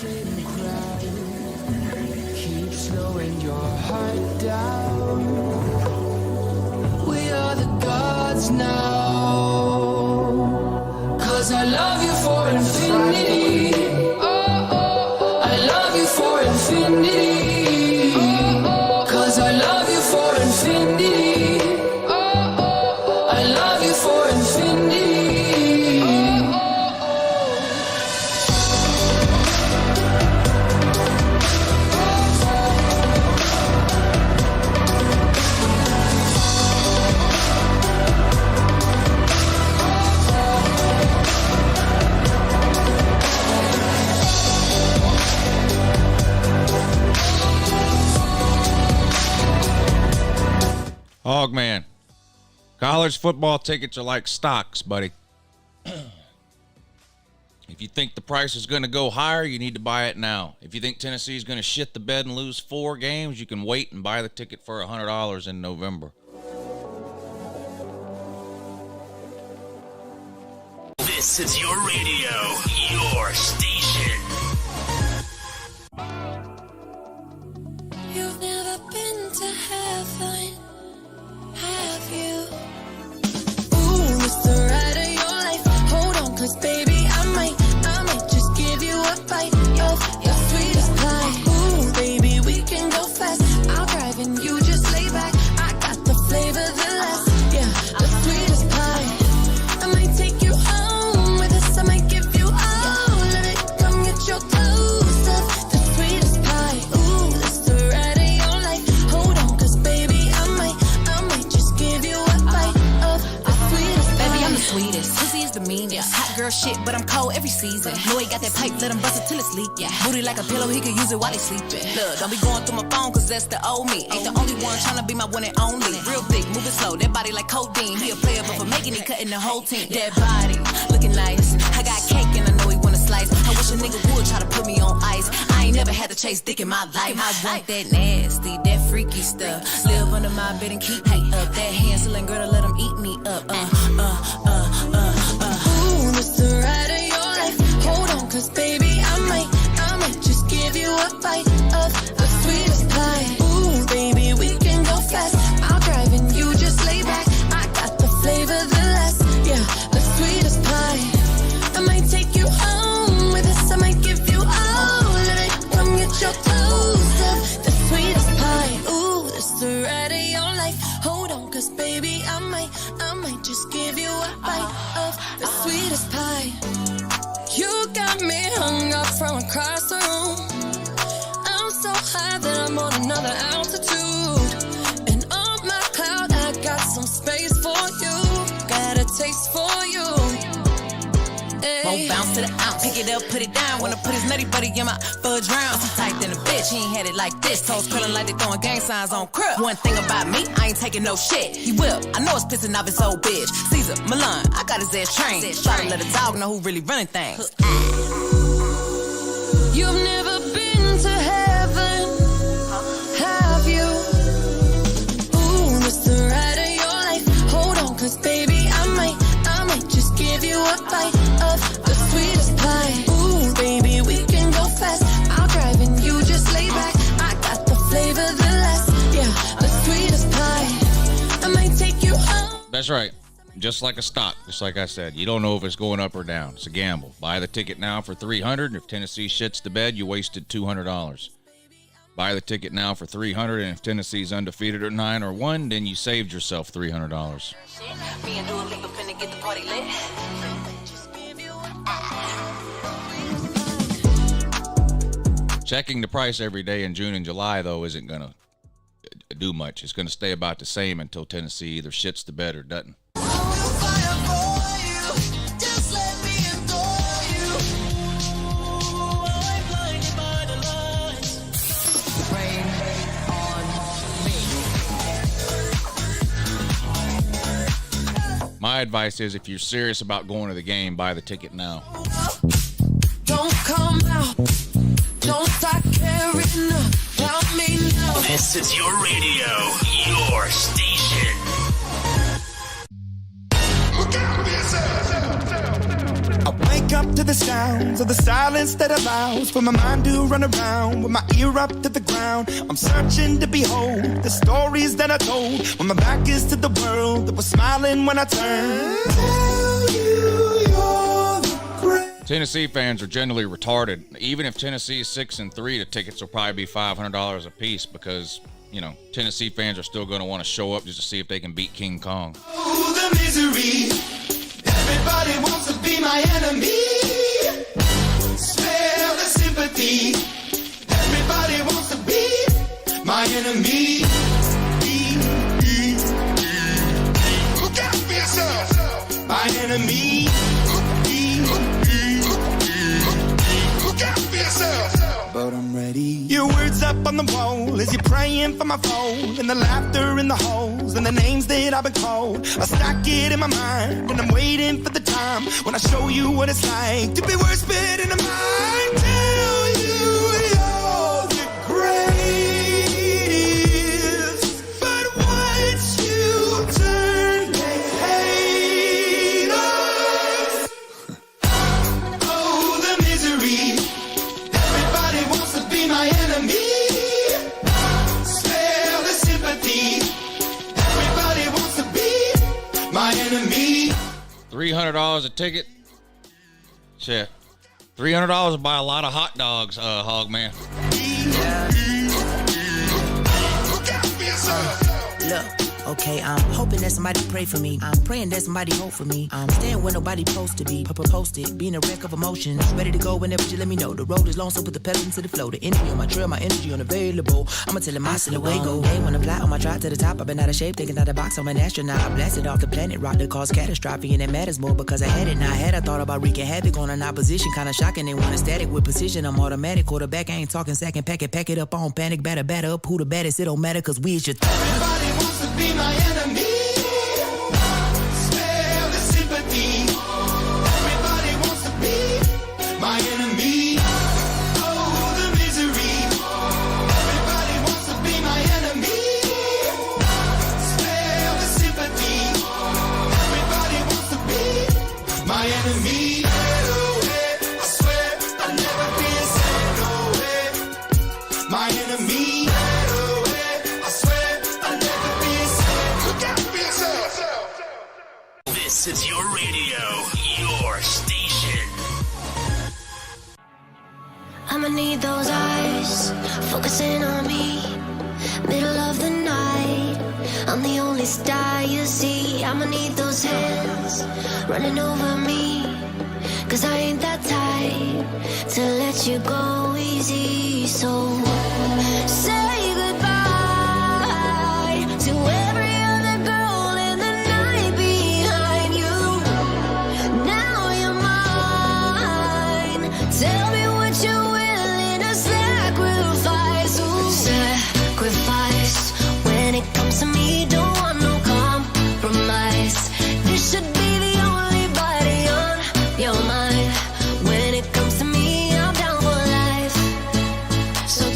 sit and cry. Keep slowing your heart down. We are the gods now. 'Cause I love you for infinity. I love you for infinity. 'Cause I love you for infinity. I love you for infinity. Hogman, college football tickets are like stocks, buddy. If you think the price is going to go higher, you need to buy it now. If you think Tennessee is going to shit the bed and lose 4 games, you can wait and buy the ticket for $100 in November. This is your radio, your station. You've never been to heaven, have you? Ooh, it's the ride of your life. Hold on, 'cause baby, I might just give you a bite of your sweetest pie. Ooh, baby, we can go fast. I'll drive and you just lay back. I got the flavor, the last, yeah, the sweetest pie. I might take you home with us. I might give you all of it. Come get your clothes up, the sweetest pie. Ooh, it's the ride of your life. Hold on, 'cause baby, I might just give you a bite of the sweetest pie. Baby, I'm the sweetest. Pussy is the meanest. Hot girl shit, but I'm cold every season. Know he got that pipe, let him bust it till it's leak. Yeah. Booty like a pillow, he could use it while he sleeping. Look, don't be going through my phone, 'cause that's the old me. Ain't the only one tryna be my one and only. Real thick, moving slow, that body like codeine. He a player, but for making it, cutting the whole team. That body, looking nice. I got cake and I know he wanna slice. I wish a nigga would try to put me on ice. I ain't never had to chase dick in my life. I want that nasty, that freaky stuff. Live under my bed and keep me up. That Hansel girl to let him eat me up. Ooh, it's the ride of your life. Hold on, 'cause baby, I might just give you a bite of the sweetest pie. Ooh, baby, we can go fast. I'll drive and you just lay back. I got the flavor, the last, yeah, the sweetest pie. I might take you home with us. I might give you all of it. Come get your clothes up, the sweetest pie. Ooh, it's the ride of your life. Hold on, 'cause baby, I might just give you a bite of the sweetest pie. You got me hung up from across the room. I'm so high that I'm on another altitude. And on my cloud, I got some space for you. Got a taste for you. Won't bounce to the ounce, pick it up, put it down. Wanna put his nutty buddy in my fudge round. He tight than a bitch, he ain't had it like this. Toes curling like they throwing gang signs on crib. One thing about me, I ain't taking no shit. He will, I know it's pissing off his old bitch. Caesar, Milan, I got his ass trained. Try to let a dog know who really running things. You've never been to heaven, have you? Ooh, it's the ride of your life. Hold on, 'cause baby, I might just give you a bite of the sweetest pie. Ooh, baby, we can go fast. I'll drive and you just lay back. I got the flavor, the last, yeah, the sweetest pie. I might take you home. That's right. Just like a stock, just like I said. You don't know if it's going up or down. It's a gamble. Buy the ticket now for $300. If Tennessee shits the bed, you wasted $200. Buy the ticket now for $300, and if Tennessee's undefeated at 9-1, then you saved yourself $300. Me and Dua Lipa finna get the party lit. Checking the price every day in June and July, though, isn't going to do much. It's going to stay about the same until Tennessee either shits the bed or doesn't. My advice is, if you're serious about going to the game, buy the ticket now. Don't come out. Don't start caring about me now. This is your radio, your station. I wake up to the sounds of the silence that allows for my mind to run around with my ear up to the ground. I'm searching to behold the stories that I told when my back is to the world that was smiling when I turned. Tell you you're the great. Tennessee fans are generally retarded. Even if Tennessee is 6-3, the tickets will probably be $500 a piece because, you know, Tennessee fans are still going to want to show up just to see if they can beat King Kong. Oh, the misery. Everybody wants to be my enemy. Spare the sympathy. Everybody wants to be my enemy. Look out for yourself. My enemy. Look out for yourself. But I'm ready. Your words up on the wall as you're praying for my phone, and the laughter in the holes and the names that I've been called. I stack it in my mind and I'm waiting for the time when I show you what it's like to be worse fit in a mind. Tell you you're the greatest, but once you turn they hate us. Oh, the misery. Everybody wants to be my enemy. Spare the sympathy. Everybody wants to be my enemy. $300 a ticket. Shit. $300 to buy a lot of hot dogs, Hog Man. Look out for yourself. Look, okay, I'm hoping that somebody pray for me. I'm praying that somebody hope for me. I'm staying where nobody supposed to be. Posted, being a wreck of emotions. Ready to go whenever you let me know. The road is long, so put the pedal into the flow. The energy on my trail, my energy unavailable. I'ma tell him my silhouette go. Hey, when I fly on my drive to the top, I've been out of shape, thinking out the box. I'm an astronaut. I blasted off the planet, rock that caused catastrophe, and it matters more because I had it. Now I had, I thought about wreaking havoc on an opposition. Kinda shocking, they want a static with precision. I'm automatic, quarterback, I ain't talking second packet. Pack it up on panic, batter up. Who the baddest? It don't matter, cause we is your Everybody wants to be my enemy. Spare the sympathy. Everybody wants to be my enemy. Oh, the misery. Everybody wants to be my enemy. Spare the sympathy. Everybody wants to be my enemy. I swear I'll never be a sad no way. My enemy. I swear I'll never be a sad. Look out for yourself. This is your radio, your station. I'ma need those eyes focusing on me. Middle of the night, I'm the only star you see. I'ma need those hands running over me, cause I ain't that type to let you go easy. So say goodbye to every other girl in the night behind you. Now you're mine. Tell me what you're willing to sacrifice. Ooh. Sacrifice. When it comes to me, don't want no compromise. This should be the only body on your mind. When it comes to me, I'm down for life. So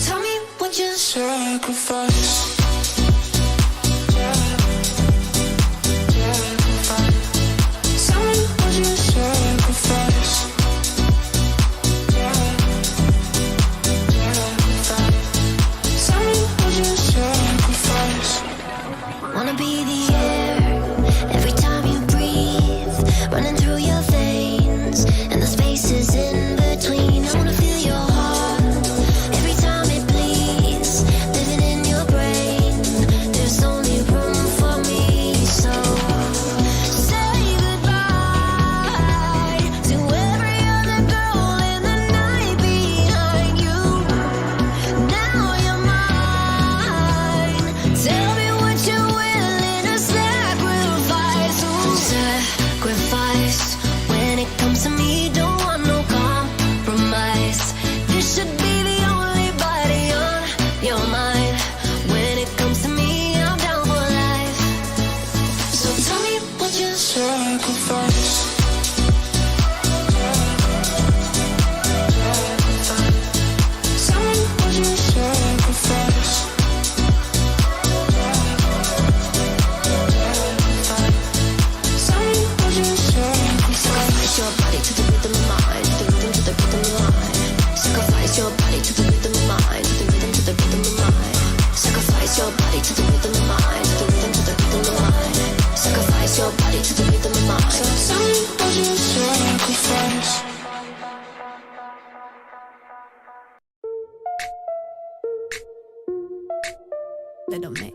that don't make.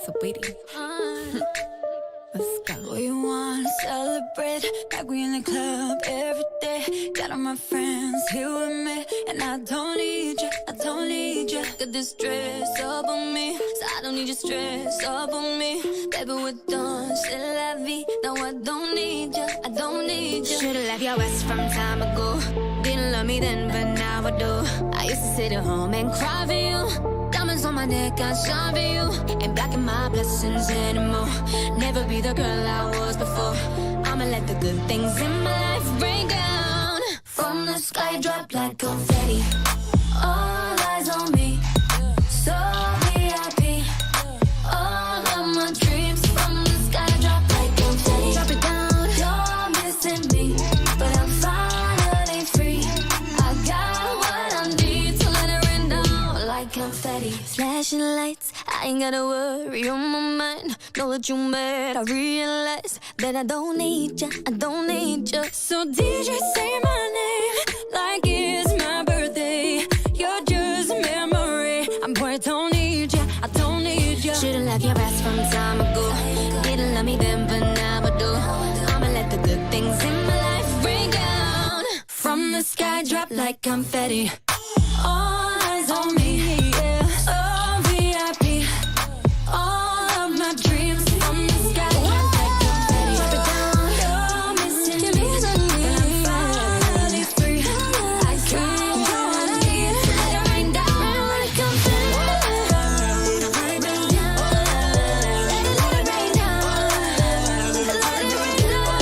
Sweetie. Let's go. We wanna celebrate like we in the club every day. Got all my friends here with me, and I don't need you, I don't need you. Got this dress up on me, so I don't need your stress up on me. Baby, we're done, c'est la vie. No, I don't need you, I don't need you. Should've left your ass from time ago. Didn't love me then, but now I do. I used to sit at home and cry for you. Diamonds on my neck, I shine for you. Ain't blocking my blessings anymore. Never be the girl I was before. I'ma let the good things in my life rain down. From the sky, drop like confetti. All eyes on me, so VIP. All of my dreams. From the sky, drop like confetti. Drop it down, you're missing me, but I'm finally free. I got what I need to let it rain down like confetti. Flashing lights, I ain't gotta worry on my mind. Know that you mad, I realize that I don't need you, I don't need you. So DJ, say my name like it's my birthday. You're just a memory. I'm poor, I don't need you, I don't need you. Should've left your ass from time ago. Didn't love me then, but now I do. I'ma let the good things in my life rain down. From the sky, drop like confetti. All eyes on me, yeah. Oh, VIP. All of my dreams. From the sky, drop like confetti. Drop it down, you're missing me, but I'm finally free. I got what I need. Let it rain down like confetti. Let it rain down. Let it rain down. Let it rain down.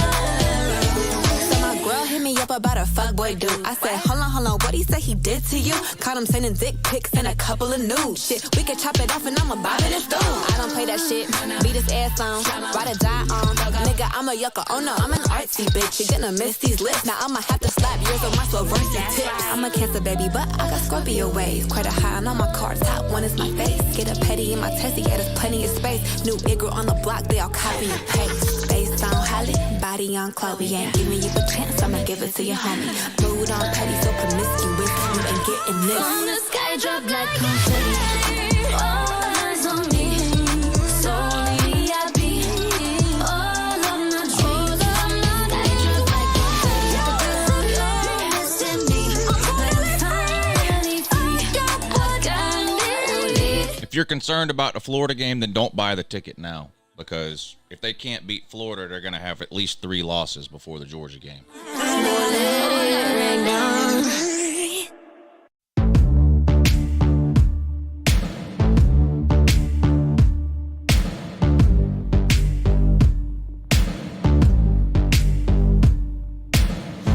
So my girl hit me up about a fuckboy dude. I said, hold on, what he say he did to you? Caught him sending dick pics and a couple of nudes. Shit, we could chop it off and I'ma bob it and through. I don't play that shit, beat his ass on, ride or die on. Nigga, I'm a yucca, oh no, I'm an artsy bitch. You're gonna miss these lips, now I'ma have to slap yours on my Swarovski tips. I'm a Cancer baby, but I got Scorpio waves. Quite a high on all my cards, top one is my face. Get a petty in my testy, yeah, there's plenty of space. New Igor on the block, they all copy and paste. Based on Holly, body on Chloe. Ain't giving you a chance, I'ma give it to your homie. Mood on petty, so promiscuous, you ain't getting this. From the sky, drop like confetti. All eyes on me, so VIP. All of my dreams. From the sky, drop like confetti. You're missing me, but I'm finally free. I got it. If you're concerned about the Florida game, then don't buy the ticket now. Because if they can't beat Florida, they're going to have at least 3 losses before the Georgia game.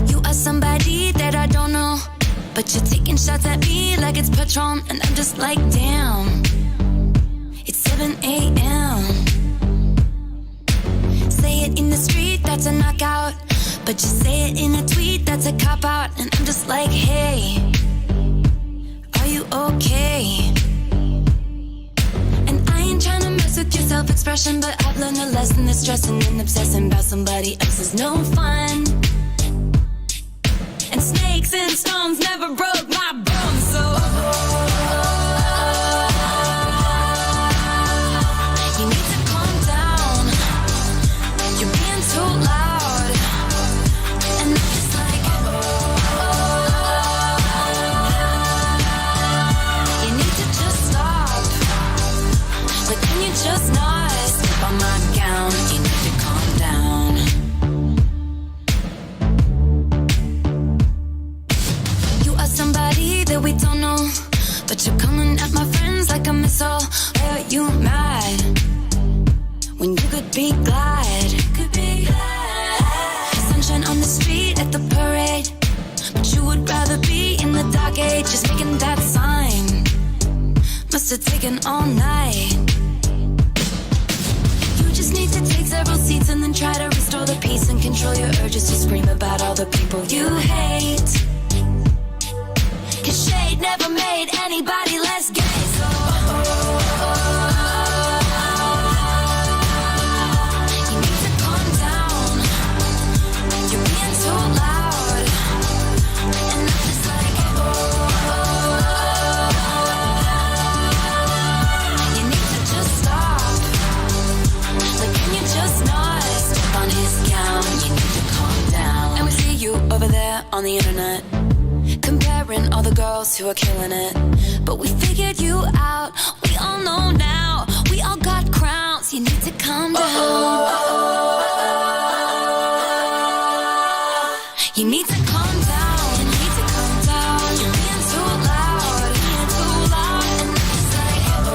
You are somebody that I don't know, but you're taking shots at me like it's Patron, and I'm just like, damn. It's 7 a.m. Say it in the street, that's a knockout. But you say it in a tweet, that's a cop-out. And I'm just like, hey, are you okay? And I ain't trying to mess with your self-expression, but I've learned a lesson that stressing and obsessing about somebody else is no fun. And snakes and stones never broke my bones, so you need to calm down. You're being too loud. And I'm just like, you need to just stop. But then you just not slip on my gown. You need to calm down. You are somebody that we don't know, but you're coming at my friends like a missile. Why are you mad when you could be glad? Could be glad. Sunshine on the street at the parade, but you would rather be in the dark age, just making that sign. Must have taken all night. You just need to take several seats and then try to restore the peace and control your urges to scream about all the people you hate. 'Cause shade never made anybody less gay, so you need to calm down. You're being too loud. And I'm just like, there on the internet, comparing all the girls who are killing it. But we figured you out, we all know now. We all got crowns, you need to calm down. You need to calm down, you need to calm down. You're being too loud, being too loud. And it's like, yeah.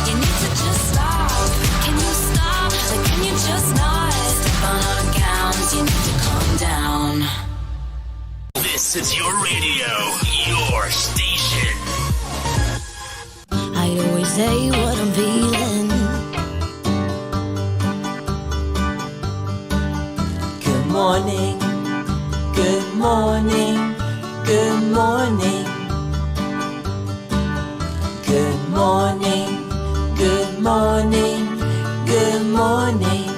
You need to just stop. Can you stop? Like, can you just not step on our gowns? You need to calm down. This is your radio, your station. I always say what I'm feeling. Good morning, good morning, good morning. Good morning, good morning, good morning.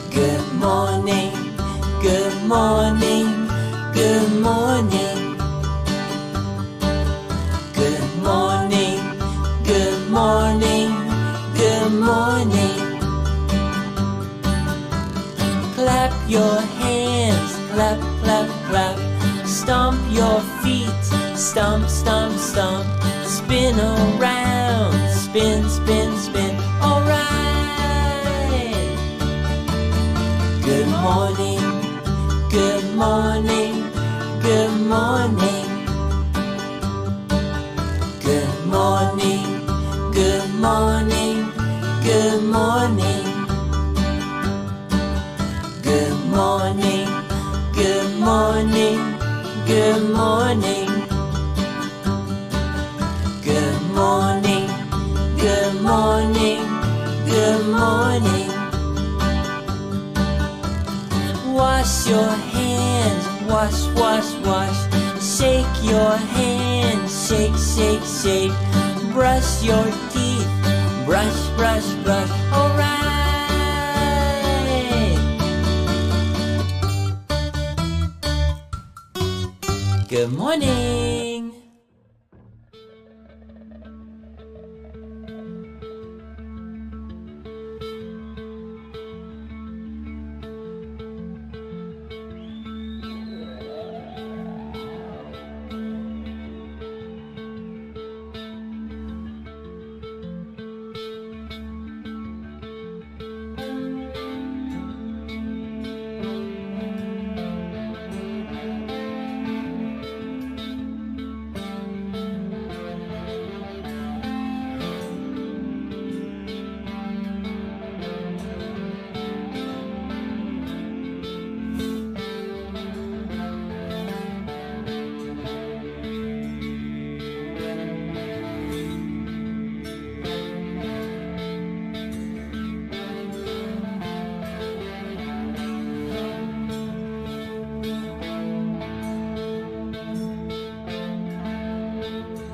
Good morning, good morning, good morning. Good morning, good morning, good morning. Clap your hands, clap, clap, clap. Stomp your feet, stomp, stomp, stomp. Spin around, spin, spin, spin. All right. Good morning, good morning, good morning. Good morning, good morning, good morning. Good morning, good morning, good morning. Good morning, good morning, good morning. Wash your hands, wash, wash, wash. Shake your hands, shake, shake, shake. Brush your teeth, brush, brush, brush. All right. Good morning.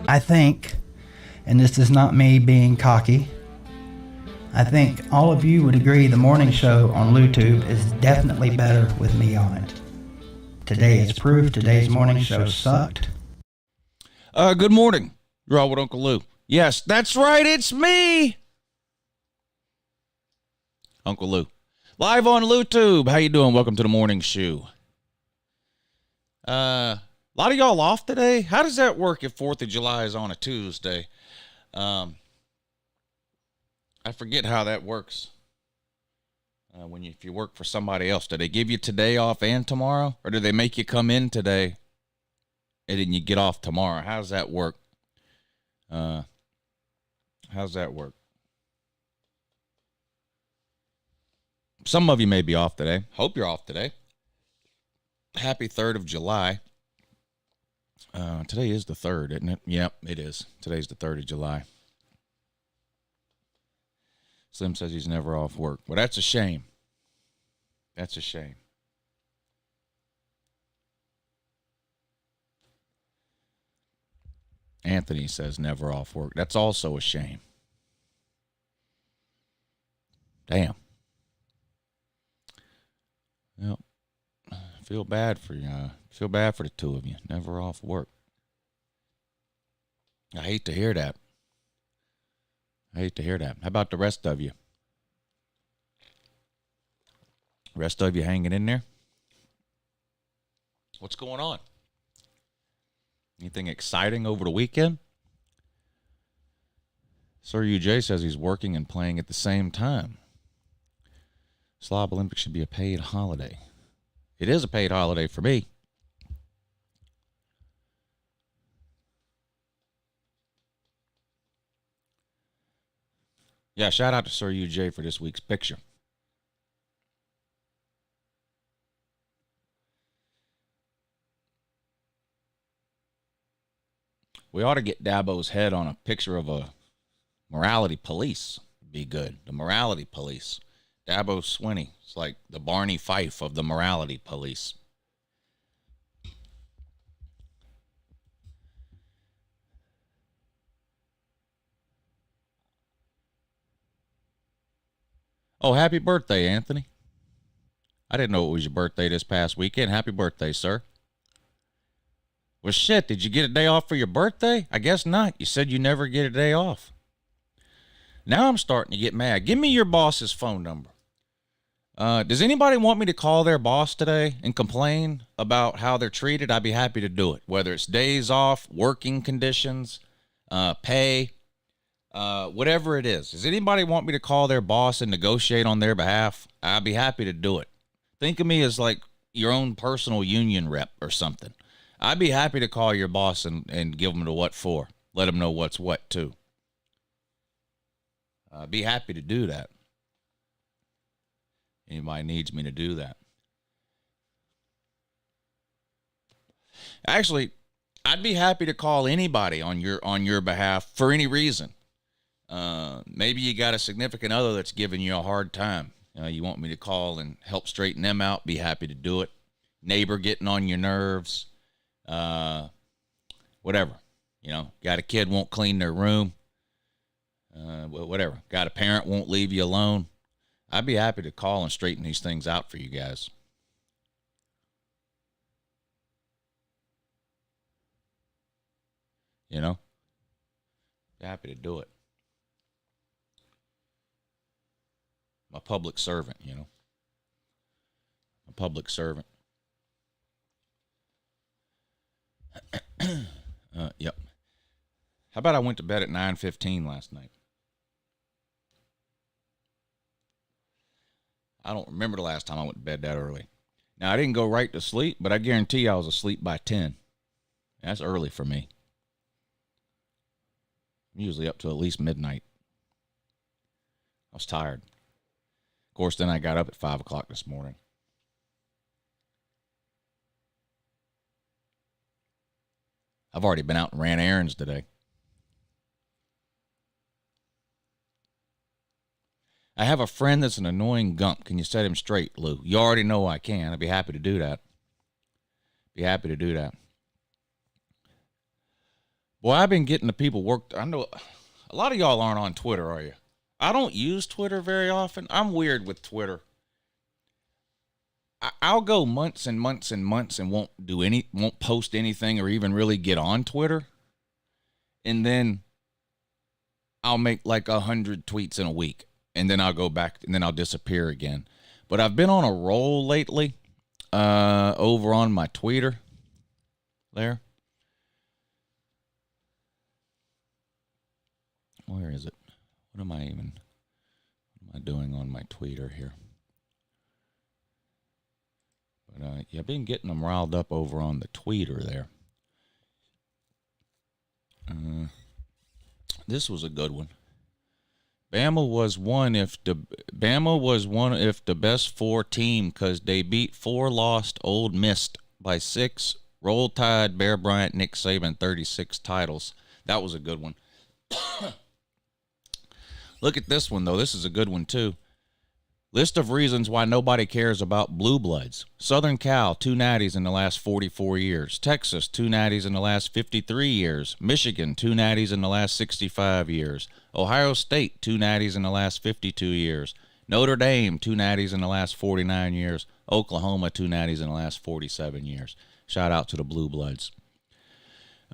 I think, and this is not me being cocky, I think all of you would agree the morning show on LouTube is definitely better with me on it. Today is proof today's morning show sucked. Good morning. You're all with Uncle Lou. Yes, that's right. It's me, Uncle Lou, live on LouTube. How you doing? Welcome to the morning show. A lot of y'all off today. How does that work if 4th of July is on a Tuesday? I forget how that works. If you work for somebody else, do they give you today off and tomorrow? Or do they make you come in today and then you get off tomorrow? How does that work? How's that work? Some of you may be off today. Hope you're off today. Happy 3rd of July. Today is the 3rd, isn't it? Yep, it is. Today's the 3rd of July. Slim says he's never off work. Well, that's a shame. That's a shame. Anthony says never off work. That's also a shame. Damn. Well, feel bad for you. Feel bad for the two of you. Never off work. I hate to hear that. How about the rest of you? Rest of you hanging in there? What's going on? Anything exciting over the weekend? Sir UJ says he's working and playing at the same time. Slob Olympics should be a paid holiday. It is a paid holiday for me. Yeah, shout out to Sir UJ for this week's picture. We ought to get Dabo's head on a picture of a morality police. Be good. The morality police. Dabo Swinney. It's like the Barney Fife of the morality police. Oh, happy birthday, Anthony. I didn't know it was your birthday this past weekend. Happy birthday, sir. Well, shit, did you get a day off for your birthday? I guess not. You said you never get a day off. Now I'm starting to get mad. Give me your boss's phone number. Does anybody want me to call their boss today and complain about how they're treated? I'd be happy to do it. Whether it's days off, working conditions, pay, whatever it is. Does anybody want me to call their boss and negotiate on their behalf? I'd be happy to do it. Think of me as like your own personal union rep or something. I'd be happy to call your boss and give them the what for. Let them know what's what, too. I'd be happy to do that. Anybody needs me to do that. Actually, I'd be happy to call anybody on your behalf for any reason. Maybe you got a significant other that's giving you a hard time. You want me to call and help straighten them out, be happy to do it. Neighbor getting on your nerves. Whatever. Got a kid won't clean their room. Whatever. Got a parent won't leave you alone. I'd be happy to call and straighten these things out for you guys. Be happy to do it. I'm a public servant, A public servant. Yep. How about I went to bed at 9:15 last night? I don't remember the last time I went to bed that early. Now, I didn't go right to sleep, but I guarantee you I was asleep by 10. That's early for me. I'm usually up to at least midnight. I was tired. Of course, then I got up at 5 o'clock this morning. I've already been out and ran errands today. I have a friend that's an annoying gump. Can you set him straight, Lou? You already know I can. I'd be happy to do that. Boy, I've been getting the people worked. I know a lot of y'all aren't on Twitter, are you? I don't use Twitter very often. I'm weird with Twitter. I'll go months and months and months and won't post anything or even really get on Twitter. And then I'll make like 100 tweets in a week. And then I'll go back and then I'll disappear again. But I've been on a roll lately over on my Twitter there. Where is it? What am I doing on my Twitter here? But yeah, I've been getting them riled up over on the Twitter there. This was a good one. Bama was one if the best four team because they beat 4 lost Old Miss by 6. Roll Tide, Bear Bryant, Nick Saban, 36 titles. That was a good one. Look at this one, though. This is a good one, too. List of reasons why nobody cares about Blue Bloods. Southern Cal, 2 natties in the last 44 years. Texas, 2 natties in the last 53 years. Michigan, 2 natties in the last 65 years. Ohio State, 2 natties in the last 52 years. Notre Dame, 2 natties in the last 49 years. Oklahoma, 2 natties in the last 47 years. Shout out to the Blue Bloods.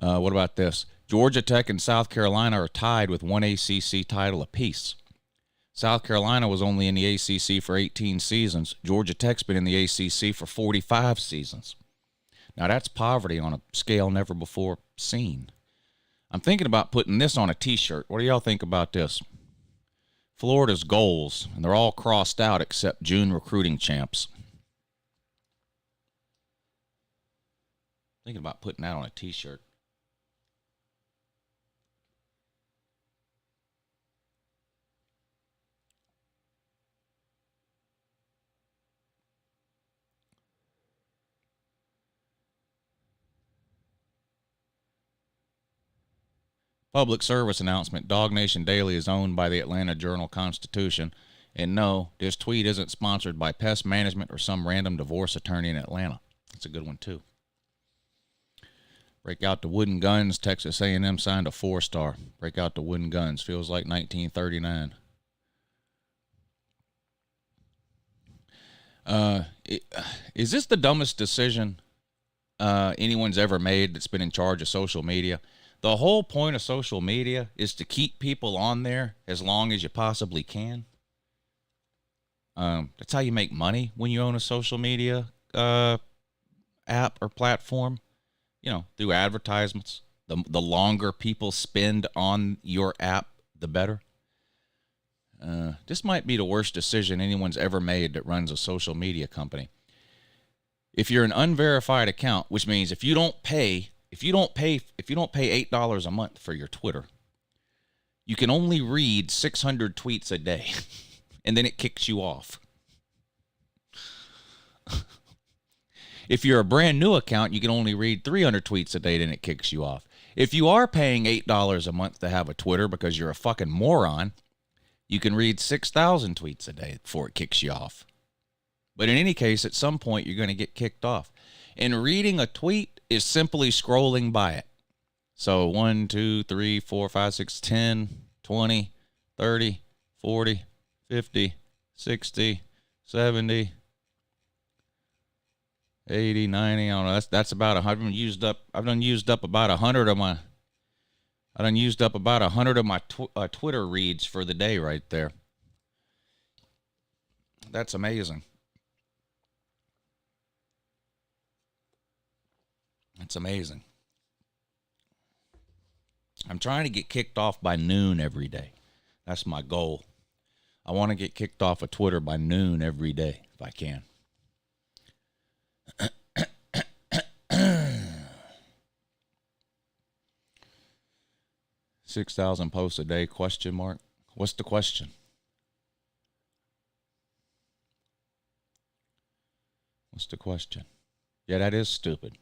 What about this? Georgia Tech and South Carolina are tied with 1 ACC title apiece. South Carolina was only in the ACC for 18 seasons. Georgia Tech's been in the ACC for 45 seasons. Now, that's poverty on a scale never before seen. I'm thinking about putting this on a T-shirt. What do y'all think about this? Florida's goals, and they're all crossed out except June recruiting champs. Thinking about putting that on a T-shirt. Public service announcement. Dog Nation Daily is owned by the Atlanta Journal-Constitution. And no, this tweet isn't sponsored by Pest Management or some random divorce attorney in Atlanta. That's a good one, too. Break out the wooden guns. Texas A&M signed a 4-star. Break out the wooden guns. Feels like 1939. Is this the dumbest decision anyone's ever made that's been in charge of social media? The whole point of social media is to keep people on there as long as you possibly can. That's how you make money when you own a social media app or platform. You know, through advertisements. The longer people spend on your app, the better. This might be the worst decision anyone's ever made that runs a social media company. If you're an unverified account, which means if you don't pay $8 a month for your Twitter, you can only read 600 tweets a day, and then it kicks you off. If you're a brand new account, you can only read 300 tweets a day, then it kicks you off. If you are paying $8 a month to have a Twitter because you're a fucking moron, you can read 6,000 tweets a day before it kicks you off. But in any case, at some point, you're going to get kicked off. And reading a tweet is simply scrolling by it. So 1, 2, 3, 4, 5, 6, 10, 20, 30, 40, 50, 60, 70, 80, 90. I don't know. That's about 100. I've done used up about 100 of my. I done used up about 100 of my Twitter reads for the day right there. That's amazing. That's amazing. I'm trying to get kicked off by noon every day. That's my goal. I want to get kicked off of Twitter by noon every day if I can. 6,000 posts a day, question mark. What's the question? What's the question? Yeah, that is stupid.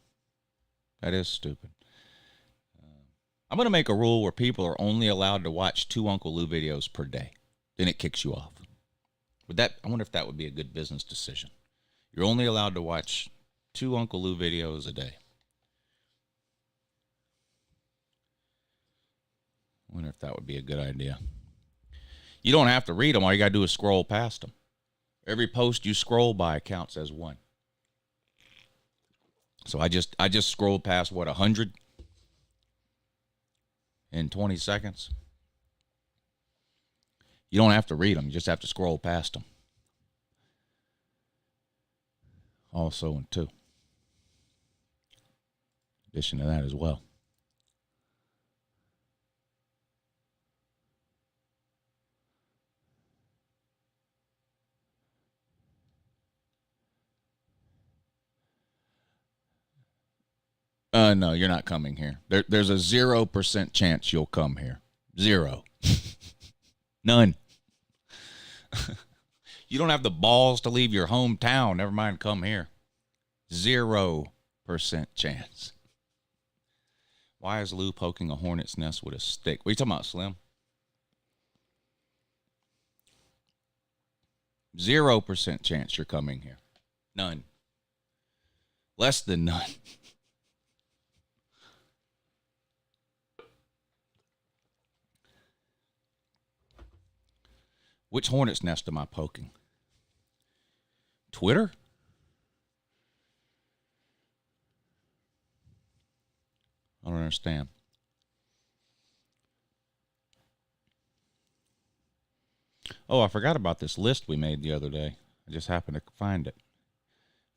That is stupid. I'm going to make a rule where people are only allowed to watch 2 Uncle Lou videos per day. Then it kicks you off. I wonder if that would be a good business decision. You're only allowed to watch 2 Uncle Lou videos a day. I wonder if that would be a good idea. You don't have to read them. All you got to do is scroll past them. Every post you scroll by counts as one. So I just scrolled past, 100 in 20 seconds. You don't have to read them. You just have to scroll past them. Also in 2. In addition to that as well. No, you're not coming here. There's a 0% chance you'll come here. 0. None. You don't have the balls to leave your hometown. Never mind come here. 0% chance. Why is Lou poking a hornet's nest with a stick? What are you talking about, Slim? 0% chance you're coming here. None. Less than none. Which hornet's nest am I poking? Twitter? I don't understand. Oh, I forgot about this list we made the other day. I just happened to find it.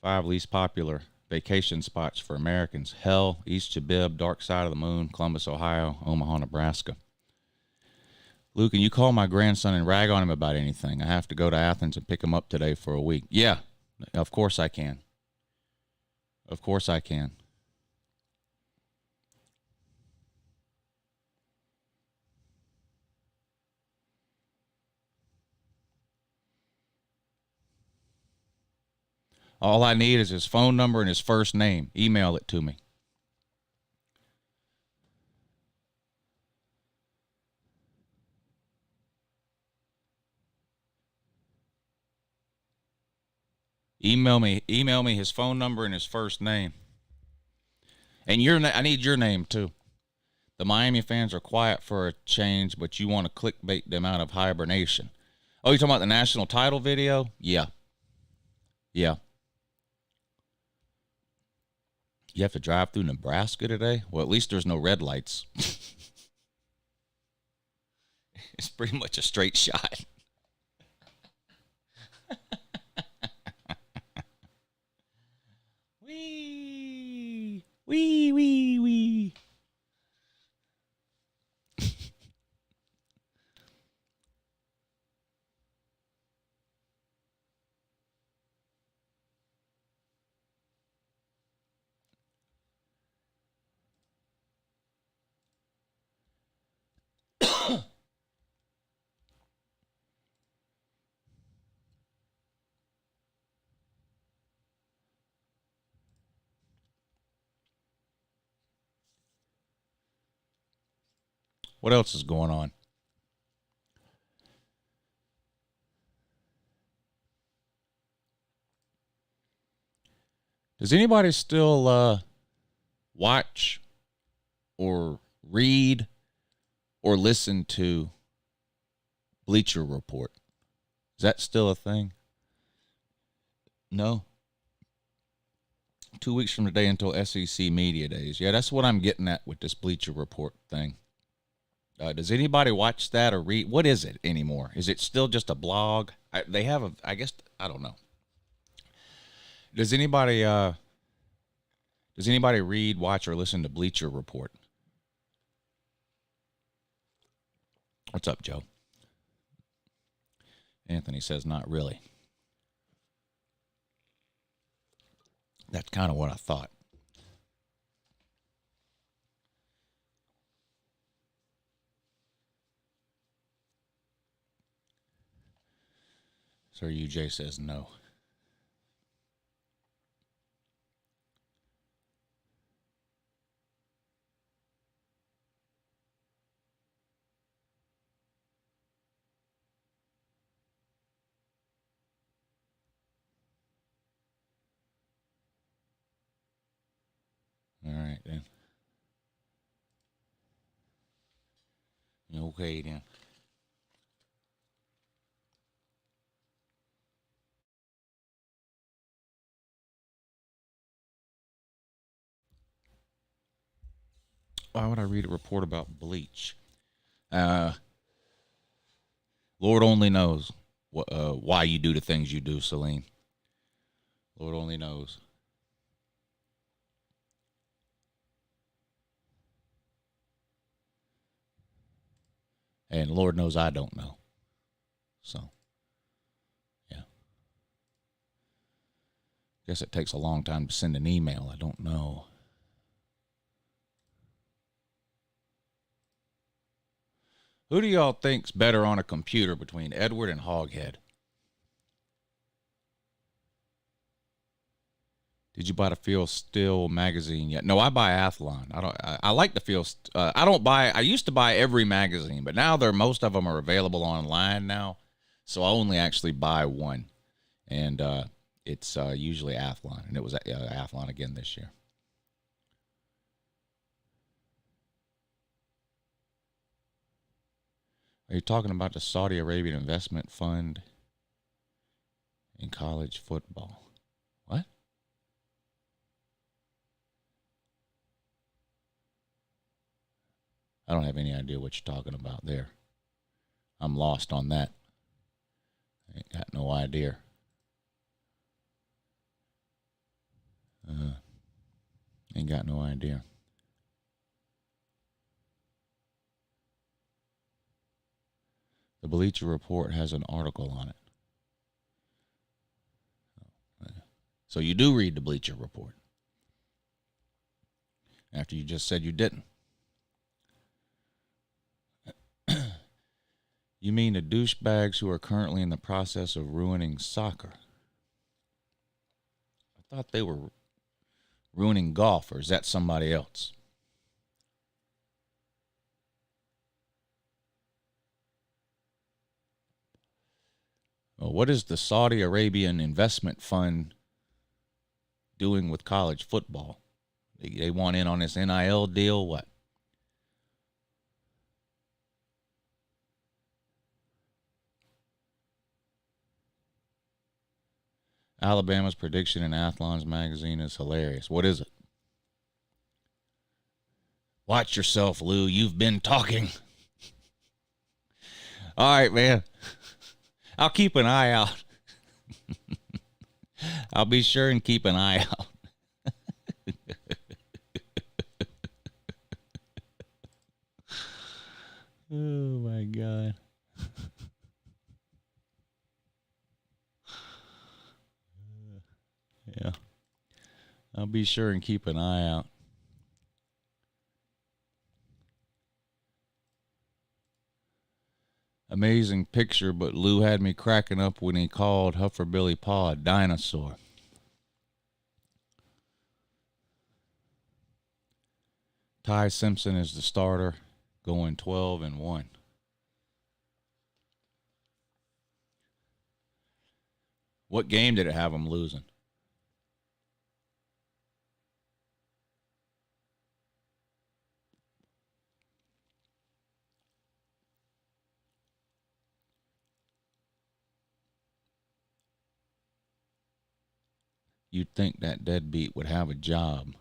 5 least popular vacation spots for Americans. Hell, East Jabib, Dark Side of the Moon, Columbus, Ohio, Omaha, Nebraska. Lou, can you call my grandson and rag on him about anything? I have to go to Athens and pick him up today for a week. Yeah, of course I can. Of course I can. All I need is his phone number and his first name. Email it to me. Email me his phone number and his first name. And I need your name too. The Miami fans are quiet for a change, but you want to clickbait them out of hibernation. Oh, you're talking about the national title video? Yeah. Yeah. You have to drive through Nebraska today? Well, at least there's no red lights. It's pretty much a straight shot. Wee, wee, wee, wee. What else is going on? Does anybody still watch or read or listen to Bleacher Report? Is that still a thing? No? 2 weeks from today until SEC Media Days. Yeah, that's what I'm getting at with this Bleacher Report thing. Does anybody watch that or read? What is it anymore? Is it still just a blog? I guess, I don't know. Does anybody read, watch, or listen to Bleacher Report? What's up, Joe? Anthony says not really. That's kind of what I thought. Sir UJ says no. All right, then. Okay, then. Why would I read a report about bleach? Lord only knows why you do the things you do, Celine. Lord only knows. And Lord knows I don't know. So, yeah. Guess it takes a long time to send an email. I don't know. Who do y'all think's better on a computer between Edward and Hoghead? Did you buy the Feel Still magazine yet? No, I buy Athlon. I like the Feel. I used to buy every magazine, but now most of them are available online now. So I only actually buy one, and it's usually Athlon, and it was Athlon again this year. Are you talking about the Saudi Arabian investment fund in college football? What? I don't have any idea what you're talking about there. I'm lost on that. Ain't got no idea. Ain't got no idea. The Bleacher Report has an article on it. So you do read the Bleacher Report. After you just said you didn't. You mean the douchebags who are currently in the process of ruining soccer? I thought they were ruining golf, or is that somebody else? Well, what is the Saudi Arabian investment fund doing with college football? They want in on this NIL deal, what? Alabama's prediction in Athlon's magazine is hilarious. What is it? Watch yourself, Lou. You've been talking. All right, man. I'll keep an eye out. I'll be sure and keep an eye out. Oh, my God. Yeah. I'll be sure and keep an eye out. Amazing picture, but Lou had me cracking up when he called Hufferbilly Paw a dinosaur. Ty Simpson is the starter, going 12-1. What game did it have him losing? You'd think that deadbeat would have a job.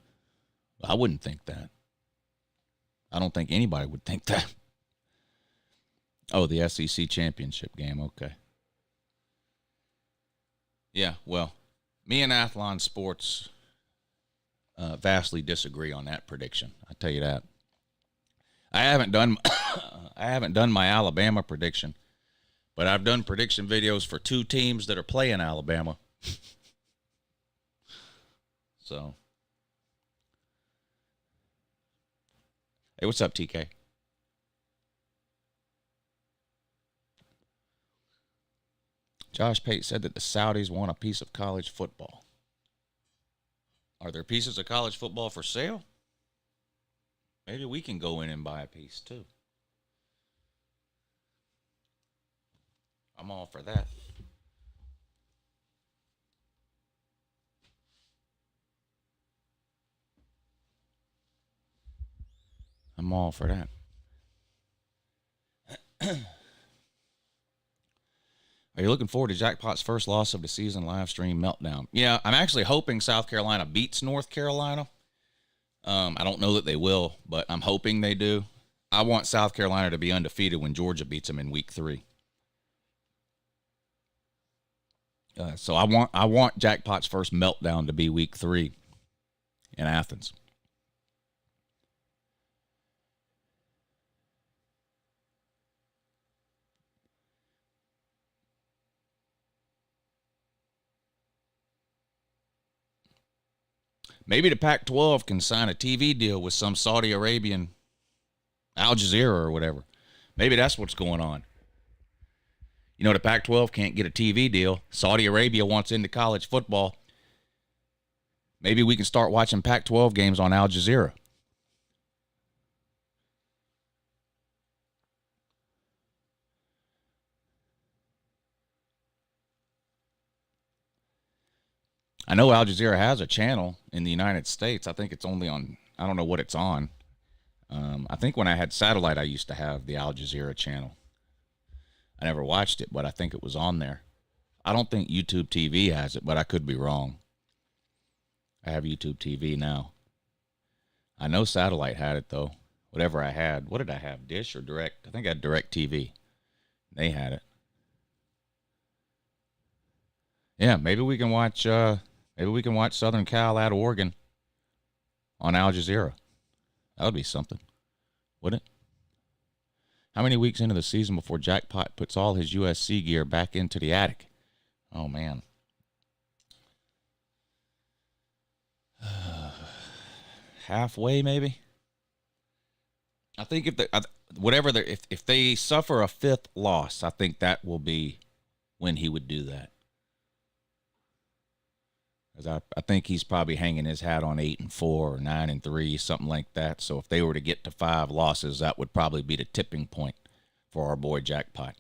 I wouldn't think that. I don't think anybody would think that. Oh, the SEC championship game. Okay. Yeah, well, me and Athlon Sports vastly disagree on that prediction. I tell you that. I haven't done my Alabama prediction, but I've done prediction videos for two teams that are playing Alabama. So, hey, what's up, TK? Josh Pate said that the Saudis want a piece of college football. Are there pieces of college football for sale? Maybe we can go in and buy a piece, too. I'm all for that. I'm all for that. Are you looking forward to Jackpot's first loss of the season live stream meltdown? Yeah, I'm actually hoping South Carolina beats North Carolina. I don't know that they will, but I'm hoping they do. I want South Carolina to be undefeated when Georgia beats them in week 3. So I want Jackpot's first meltdown to be week 3 in Athens. Maybe the Pac-12 can sign a TV deal with some Saudi Arabian, Al Jazeera or whatever. Maybe that's what's going on. You know, the Pac-12 can't get a TV deal. Saudi Arabia wants into college football. Maybe we can start watching Pac-12 games on Al Jazeera. I know Al Jazeera has a channel in the United States. I think it's only on, I don't know what it's on. I think when I had satellite, I used to have the Al Jazeera channel. I never watched it, but I think it was on there. I don't think YouTube TV has it, but I could be wrong. I have YouTube TV now. I know satellite had it, though. Whatever I had. What did I have, Dish or Direct? I think I had Direct TV. They had it. Yeah, maybe we can watch Southern Cal at Oregon on Al Jazeera. That would be something, wouldn't it? How many weeks into the season before Jackpot puts all his USC gear back into the attic? Oh, man. Halfway, maybe? I think if they suffer a fifth loss, I think that will be when he would do that. Because I think he's probably hanging his hat on 8-4 or 9-3, something like that. So if they were to get to 5 losses, that would probably be the tipping point for our boy Jackpot.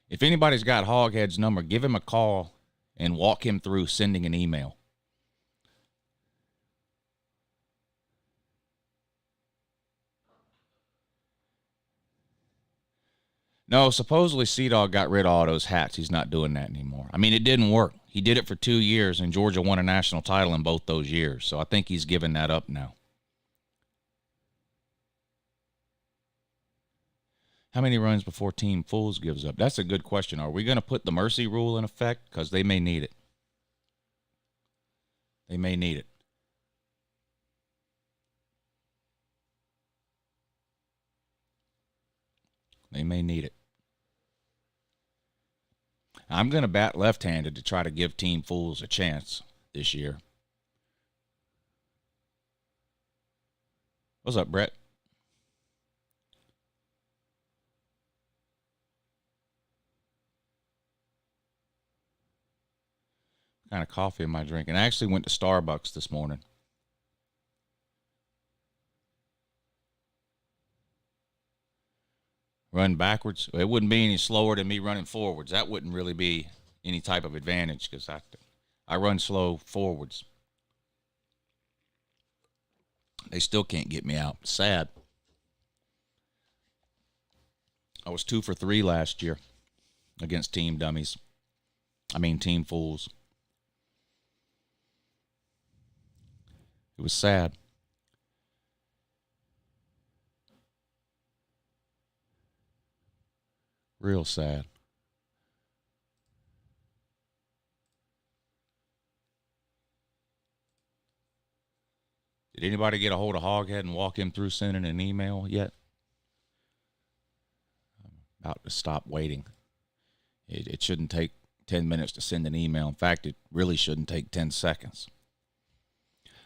If anybody's got Hoghead's number, give him a call and walk him through sending an email. No, supposedly Sea-Dog got rid of all those hats. He's not doing that anymore. I mean, it didn't work. He did it for 2 years, and Georgia won a national title in both those years. So I think he's given that up now. How many runs before Team Fools gives up? That's a good question. Are we going to put the mercy rule in effect? Because they may need it. They may need it. They may need it. I'm going to bat left-handed to try to give Team Fools a chance this year. What's up, Brett? What kind of coffee am I drinking? I actually went to Starbucks this morning. Run backwards. It wouldn't be any slower than me running forwards. That wouldn't really be any type of advantage because I run slow forwards. They still can't get me out. Sad. I was 2 for 3 last year against Team Dummies. Team Fools. It was sad. Real sad. Did anybody get a hold of Hoghead and walk him through sending an email yet? I'm about to stop waiting. It shouldn't take 10 minutes to send an email. In fact, it really shouldn't take 10 seconds.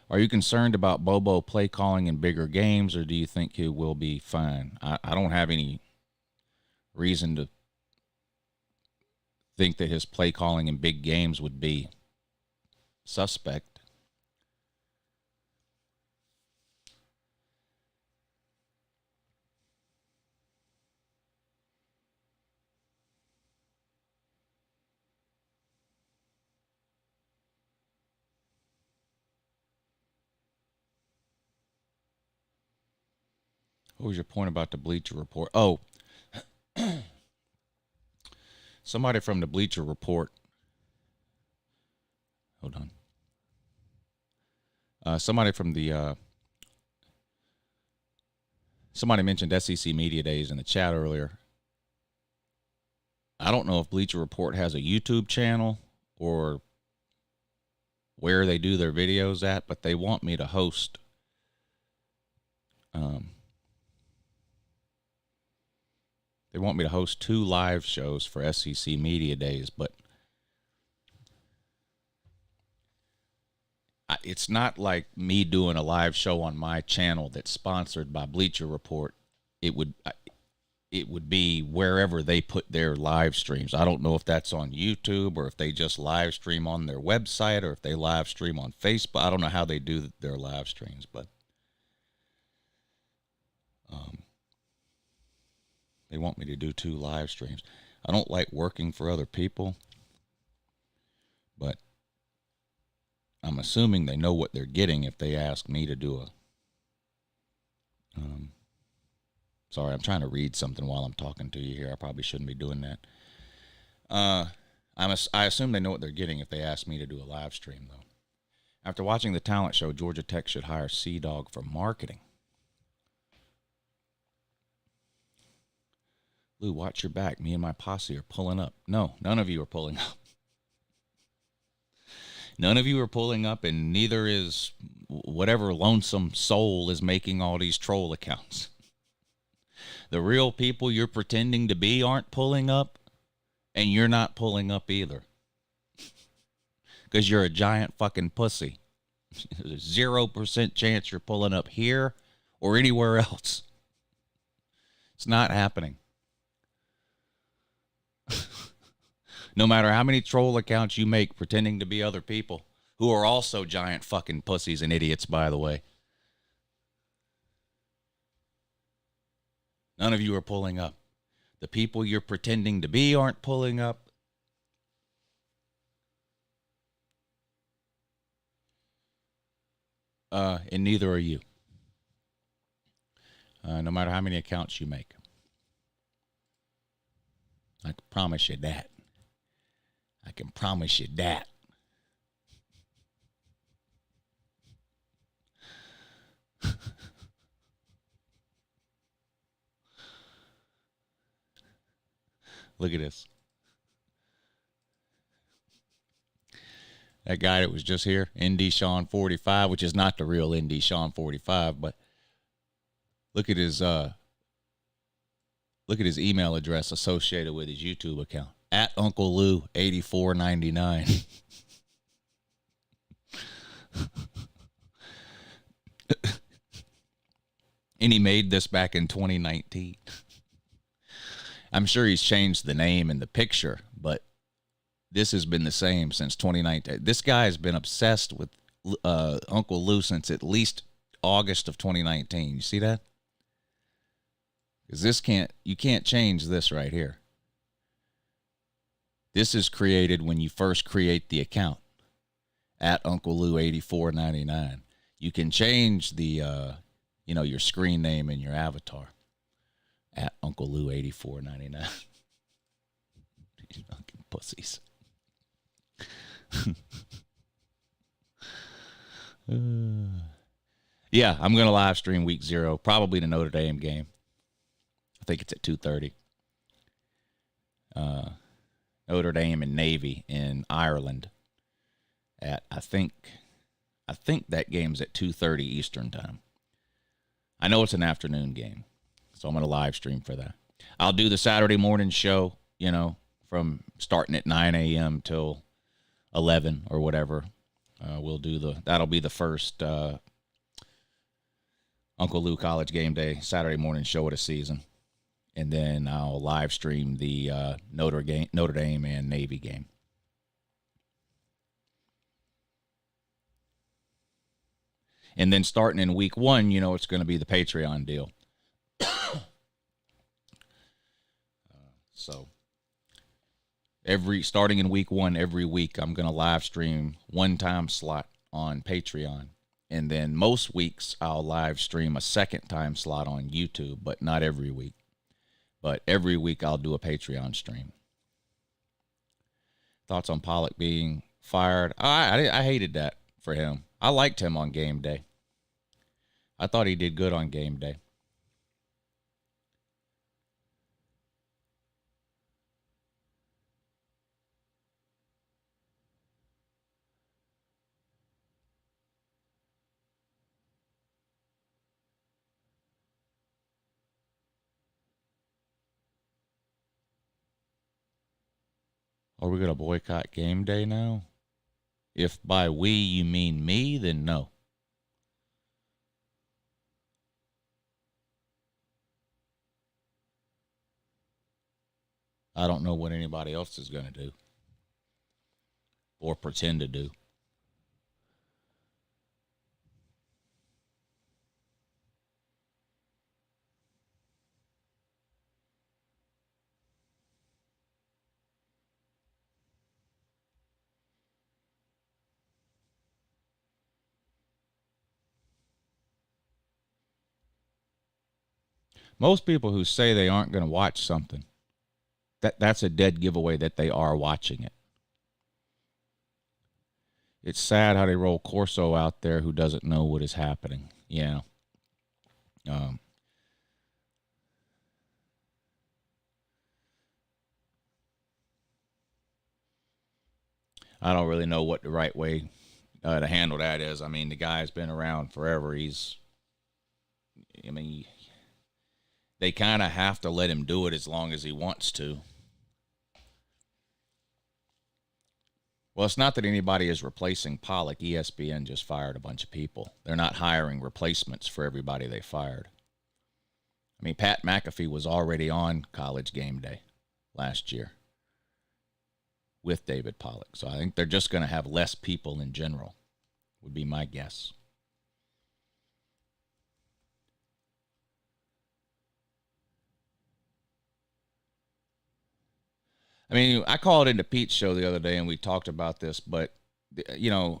Are you concerned about Bobo play calling in bigger games, or do you think he will be fine? I don't have any reason to think that his play calling in big games would be suspect. What was your point about the Bleacher Report? Oh, somebody from the Bleacher Report. Hold on. Somebody from the somebody mentioned SEC Media Days in the chat earlier. I don't know if Bleacher Report has a YouTube channel or where they do their videos at, but they want me to host they want me to host 2 live shows for SEC Media Days, but it's not like me doing a live show on my channel that's sponsored by Bleacher Report. It would be wherever they put their live streams. I don't know if that's on YouTube or if they just live stream on their website or if they live stream on Facebook. I don't know how they do their live streams, but they want me to do 2 live streams. I don't like working for other people, but I'm assuming they know what they're getting if they ask me to do a... sorry, I'm trying to read something while I'm talking to you here. I probably shouldn't be doing that. I assume they know what they're getting if they ask me to do a live stream, though. After watching the talent show, Georgia Tech should hire Sea-Dog for marketing. Lou, watch your back. Me and my posse are pulling up. No, none of you are pulling up. None of you are pulling up, and neither is whatever lonesome soul is making all these troll accounts. The real people you're pretending to be aren't pulling up, and you're not pulling up either. Because you're a giant fucking pussy. There's 0% chance you're pulling up here or anywhere else. It's not happening. No matter how many troll accounts you make pretending to be other people, who are also giant fucking pussies and idiots, by the way. None of you are pulling up. The people you're pretending to be aren't pulling up. And neither are you. No matter how many accounts you make. I can promise you that. I can promise you that. Look at this. That guy that was just here, ND Sean 45, which is not the real ND Sean 45, but look at his email address associated with his YouTube account. At UncleLou8499. And he made this back in 2019. I'm sure he's changed the name and the picture, but this has been the same since 2019. This guy has been obsessed with Uncle Lou since at least August of 2019. You see that? Because you can't change this right here. This is created when you first create the account at UncleLou8499. You can change the, your screen name and your avatar at UncleLou8499. These fucking pussies. Yeah, I'm going to live stream week 0, probably the Notre Dame game. I think it's at 2:30. Notre Dame and Navy in Ireland at I think that game's at 2:30 Eastern time. I know it's an afternoon game, so I'm going to live stream for that. I'll do the Saturday morning show, from starting at 9 a.m. till 11 or whatever. That'll be the first Uncle Lou College Game Day Saturday morning show of the season. And then I'll live stream the Notre Dame and Navy game. And then starting in week 1, it's going to be the Patreon deal. So starting in week 1, every week, I'm going to live stream one time slot on Patreon. And then most weeks I'll live stream a second time slot on YouTube, but not every week. But every week I'll do a Patreon stream. Thoughts on Pollock being fired? I hated that for him. I liked him on game day. I thought he did good on game day. Are we going to boycott game day now? If by we you mean me, then no. I don't know what anybody else is going to do or pretend to do. Most people who say they aren't going to watch something that's a dead giveaway that they are watching it. It's sad how they roll Corso out there who doesn't know what is happening. Yeah. I don't really know what the right way to handle that is. I mean, the guy's been around forever. They kind of have to let him do it as long as he wants to. Well, it's not that anybody is replacing Pollock. ESPN just fired a bunch of people. They're not hiring replacements for everybody they fired. I mean, Pat McAfee was already on College Game Day last year with David Pollock. So I think they're just going to have less people in general, would be my guess. I mean, I called into Pete's show the other day and we talked about this, but, you know,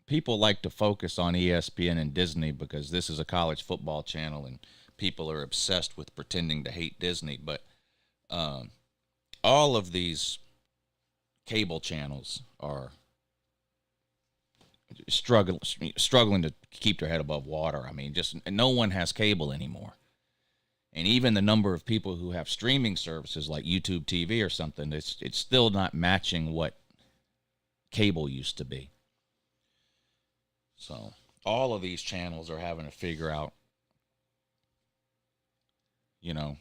people like to focus on ESPN and Disney because this is a college football channel and people are obsessed with pretending to hate Disney. But all of these cable channels are struggling to keep their head above water. I mean, just no one has cable anymore. And even the number of people who have streaming services like YouTube TV or something, it's still not matching what cable used to be. So all of these channels are having to figure out, you know,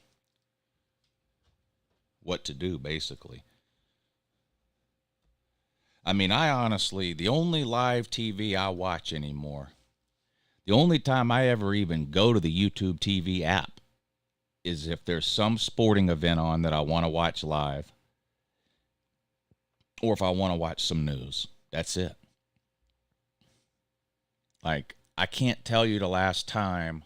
what to do, basically. I mean, I honestly, the only live TV I watch anymore, the only time I ever even go to the YouTube TV app is if there's some sporting event on that I want to watch live, or if I want to watch some news. That's it. Like, I can't tell you the last time.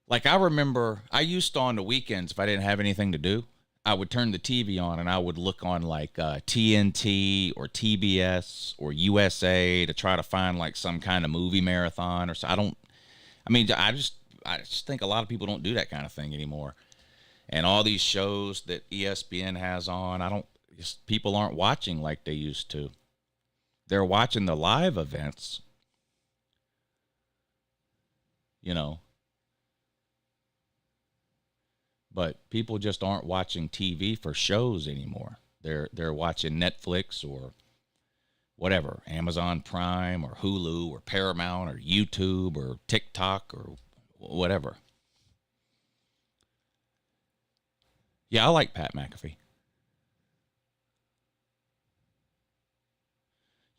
Like, I remember I used to on the weekends, if I didn't have anything to do, I would turn the TV on and I would look on like TNT or TBS or USA to try to find like some kind of movie marathon or so. I just think a lot of people don't do that kind of thing anymore. And all these shows that ESPN has on, people aren't watching like they used to. They're watching the live events, you know. But people just aren't watching TV for shows anymore. They're watching Netflix or whatever, Amazon Prime or Hulu or Paramount or YouTube or TikTok or whatever. Yeah, I like Pat McAfee.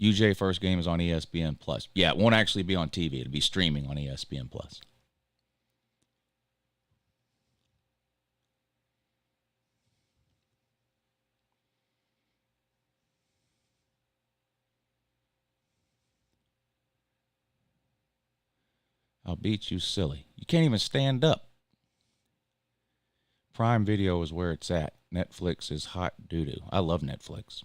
UJ first game is on ESPN Plus. Yeah, it won't actually be on TV. It'll be streaming on ESPN Plus. I'll beat you silly. You can't even stand up. Prime Video is where it's at. Netflix is hot doo-doo. I love Netflix.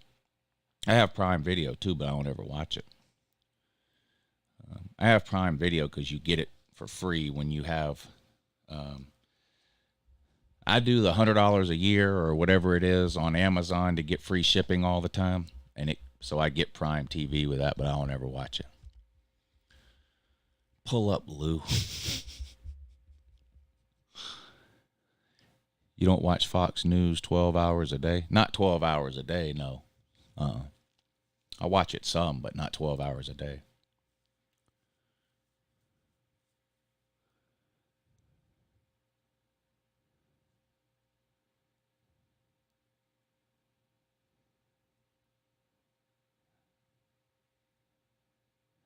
I have Prime Video too, but I don't ever watch it. I have Prime Video because you get it for free when you have... I do the $100 a year or whatever it is on Amazon to get free shipping all the time. So I get Prime TV with that, but I don't ever watch it. Pull up, Lou. You don't watch Fox News 12 hours a day? Not 12 hours a day, no. I watch it some, but not 12 hours a day.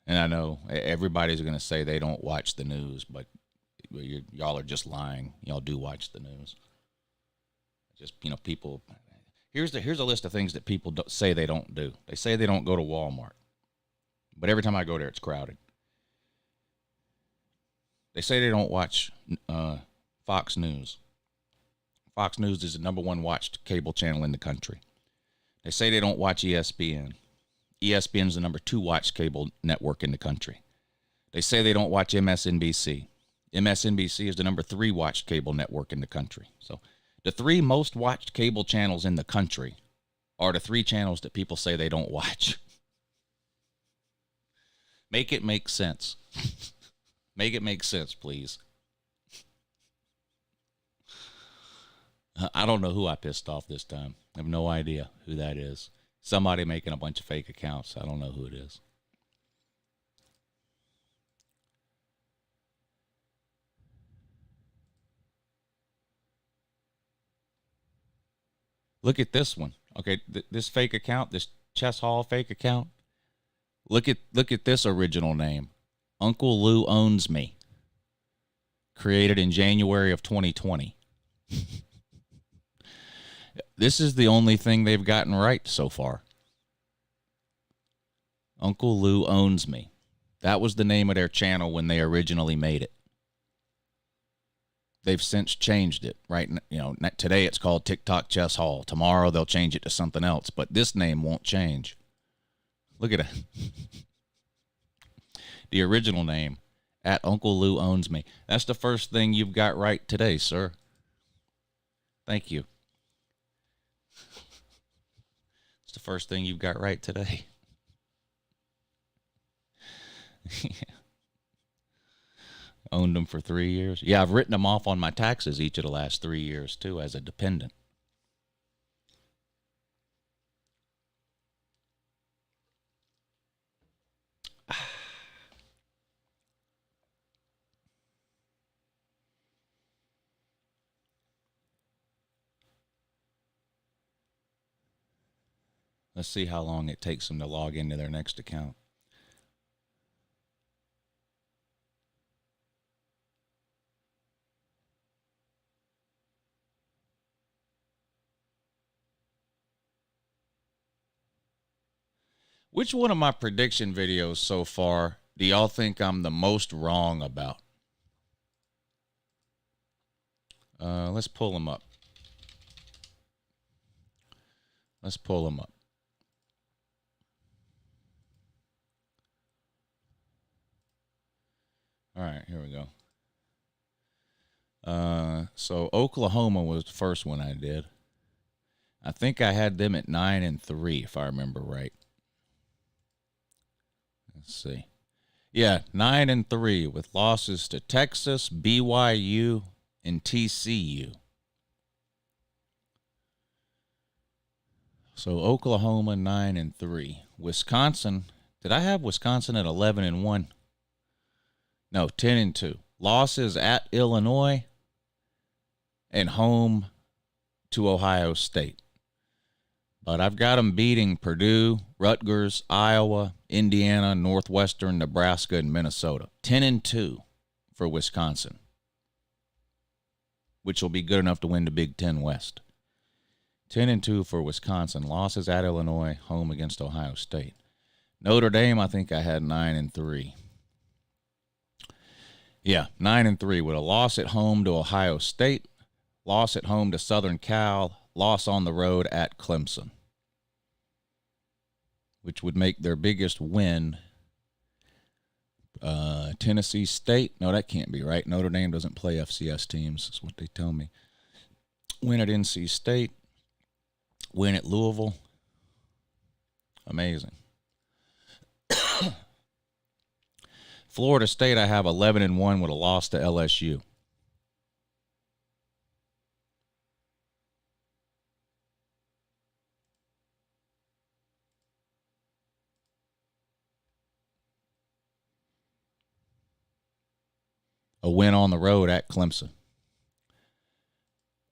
And I know everybody's going to say they don't watch the news, but y'all are just lying. Y'all do watch the news. Just, people. Here's a list of things that people say they don't do. They say they don't go to Walmart, but every time I go there, it's crowded. They say they don't watch Fox News. Fox News is the number one watched cable channel in the country. They say they don't watch ESPN. ESPN is the number 2 watched cable network in the country. They say they don't watch MSNBC. MSNBC is the number 3 watched cable network in the country. So The 3 most watched cable channels in the country are the 3 channels that people say they don't watch. Make it make sense. Make it make sense, please. I don't know who I pissed off this time. I have no idea who that is. Somebody making a bunch of fake accounts. I don't know who it is. Look at this one. Okay, this fake account, this Chess Hall fake account. Look at this original name. Uncle Lou Owns Me. Created in January of 2020. This is the only thing they've gotten right so far. Uncle Lou Owns Me. That was the name of their channel when they originally made it. They've since changed it, right? You know, today it's called TikTok Chess Hall. Tomorrow they'll change it to something else, but this name won't change. Look at it. The original name, at Uncle Lou Owns Me. That's the first thing you've got right today, sir. Thank you. It's the first thing you've got right today. Owned them for 3 years. Yeah, I've written them off on my taxes each of the last 3 years, too, as a dependent. Let's see how long it takes them to log into their next account. Which one of my prediction videos so far do y'all think I'm the most wrong about? Let's pull them up. Let's pull them up. All right, here we go. So Oklahoma was the first one I did. I think I had them at 9-3, if I remember right. Let's see. Yeah, 9-3 with losses to Texas, BYU, and TCU. So Oklahoma 9-3. Wisconsin, did I have Wisconsin at 11-1? No, 10-2. Losses at Illinois and home to Ohio State. But I've got them beating Purdue, Rutgers, Iowa, Indiana, Northwestern, Nebraska, and Minnesota. 10-2 for Wisconsin, which will be good enough to win the Big Ten West. 10-2 for Wisconsin. Losses at Illinois, home against Ohio State. Notre Dame, I think I had 9-3. Yeah, 9-3 with a loss at home to Ohio State, loss at home to Southern Cal, loss on the road at Clemson, which would make their biggest win Tennessee State. No, that can't be right. Notre Dame doesn't play FCS teams. That's what they tell me. Win at NC State, win at Louisville. Amazing. Florida State, I have 11-1 with a loss to LSU. A win on the road at Clemson.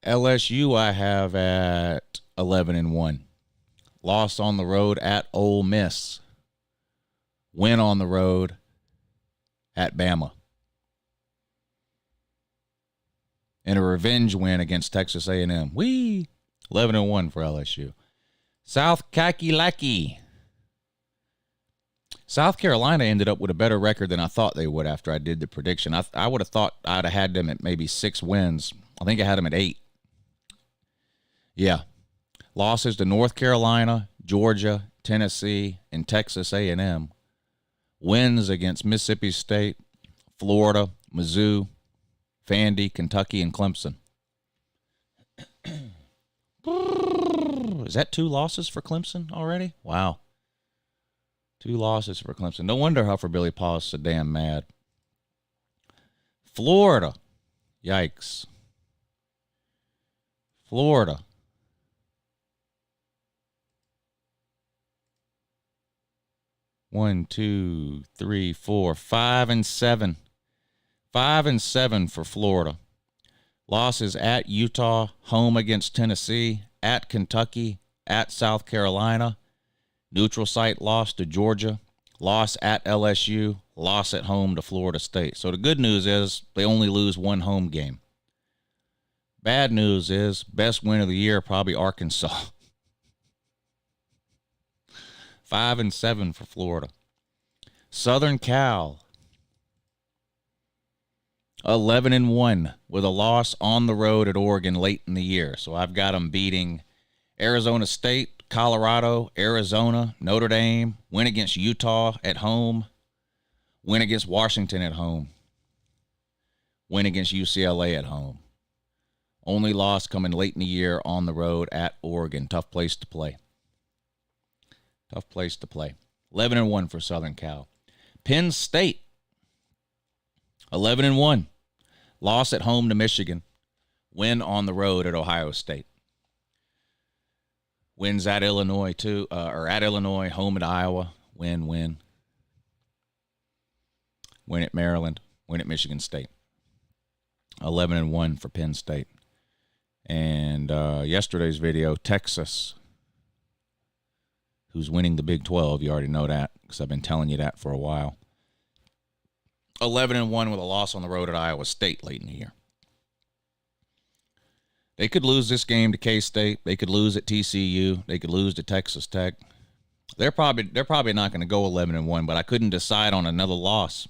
LSU, I have at 11-1. Loss on the road at Ole Miss. Win on the road at Bama. And a revenge win against Texas A&M. Whee! 11-1 for LSU. South Kakalaki. South Carolina ended up with a better record than I thought they would after I did the prediction. I would have thought I'd have had them at maybe 6 wins. I think I had them at 8. Yeah. Losses to North Carolina, Georgia, Tennessee, and Texas A&M. Wins against Mississippi State, Florida, Mizzou, Vandy, Kentucky, and Clemson. Is that 2 losses for Clemson already? Wow. 2 losses for Clemson. No wonder Huffer Billy Paul's so damn mad. Florida. Yikes. Florida. One, two, three, four, 5 and 7. 5 and 7 for Florida. Losses at Utah, home against Tennessee, at Kentucky, at South Carolina. Neutral site loss to Georgia, loss at LSU, loss at home to Florida State. So the good news is they only lose 1 home game. Bad news is best win of the year, probably Arkansas. 5 and 7 for Florida. Southern Cal, 11 and 1 with a loss on the road at Oregon late in the year. So I've got them beating Arizona State, Colorado, Arizona, Notre Dame, win against Utah at home, win against Washington at home, win against UCLA at home. Only loss coming late in the year on the road at Oregon. Tough place to play. Tough place to play. 11 and 1 for Southern Cal. Penn State, 11 and 1. Loss at home to Michigan. Win on the road at Ohio State. Wins at Illinois too, at Illinois, home at Iowa. Win. Win at Maryland. Win at Michigan State. 11 and 1 for Penn State. And yesterday's video, Texas, who's winning the Big 12. You already know that because I've been telling you that for a while. 11 and 1 with a loss on the road at Iowa State late in the year. They could lose this game to K-State. They could lose at TCU. They could lose to Texas Tech. They're probably not going to go 11 and 1, but I couldn't decide on another loss.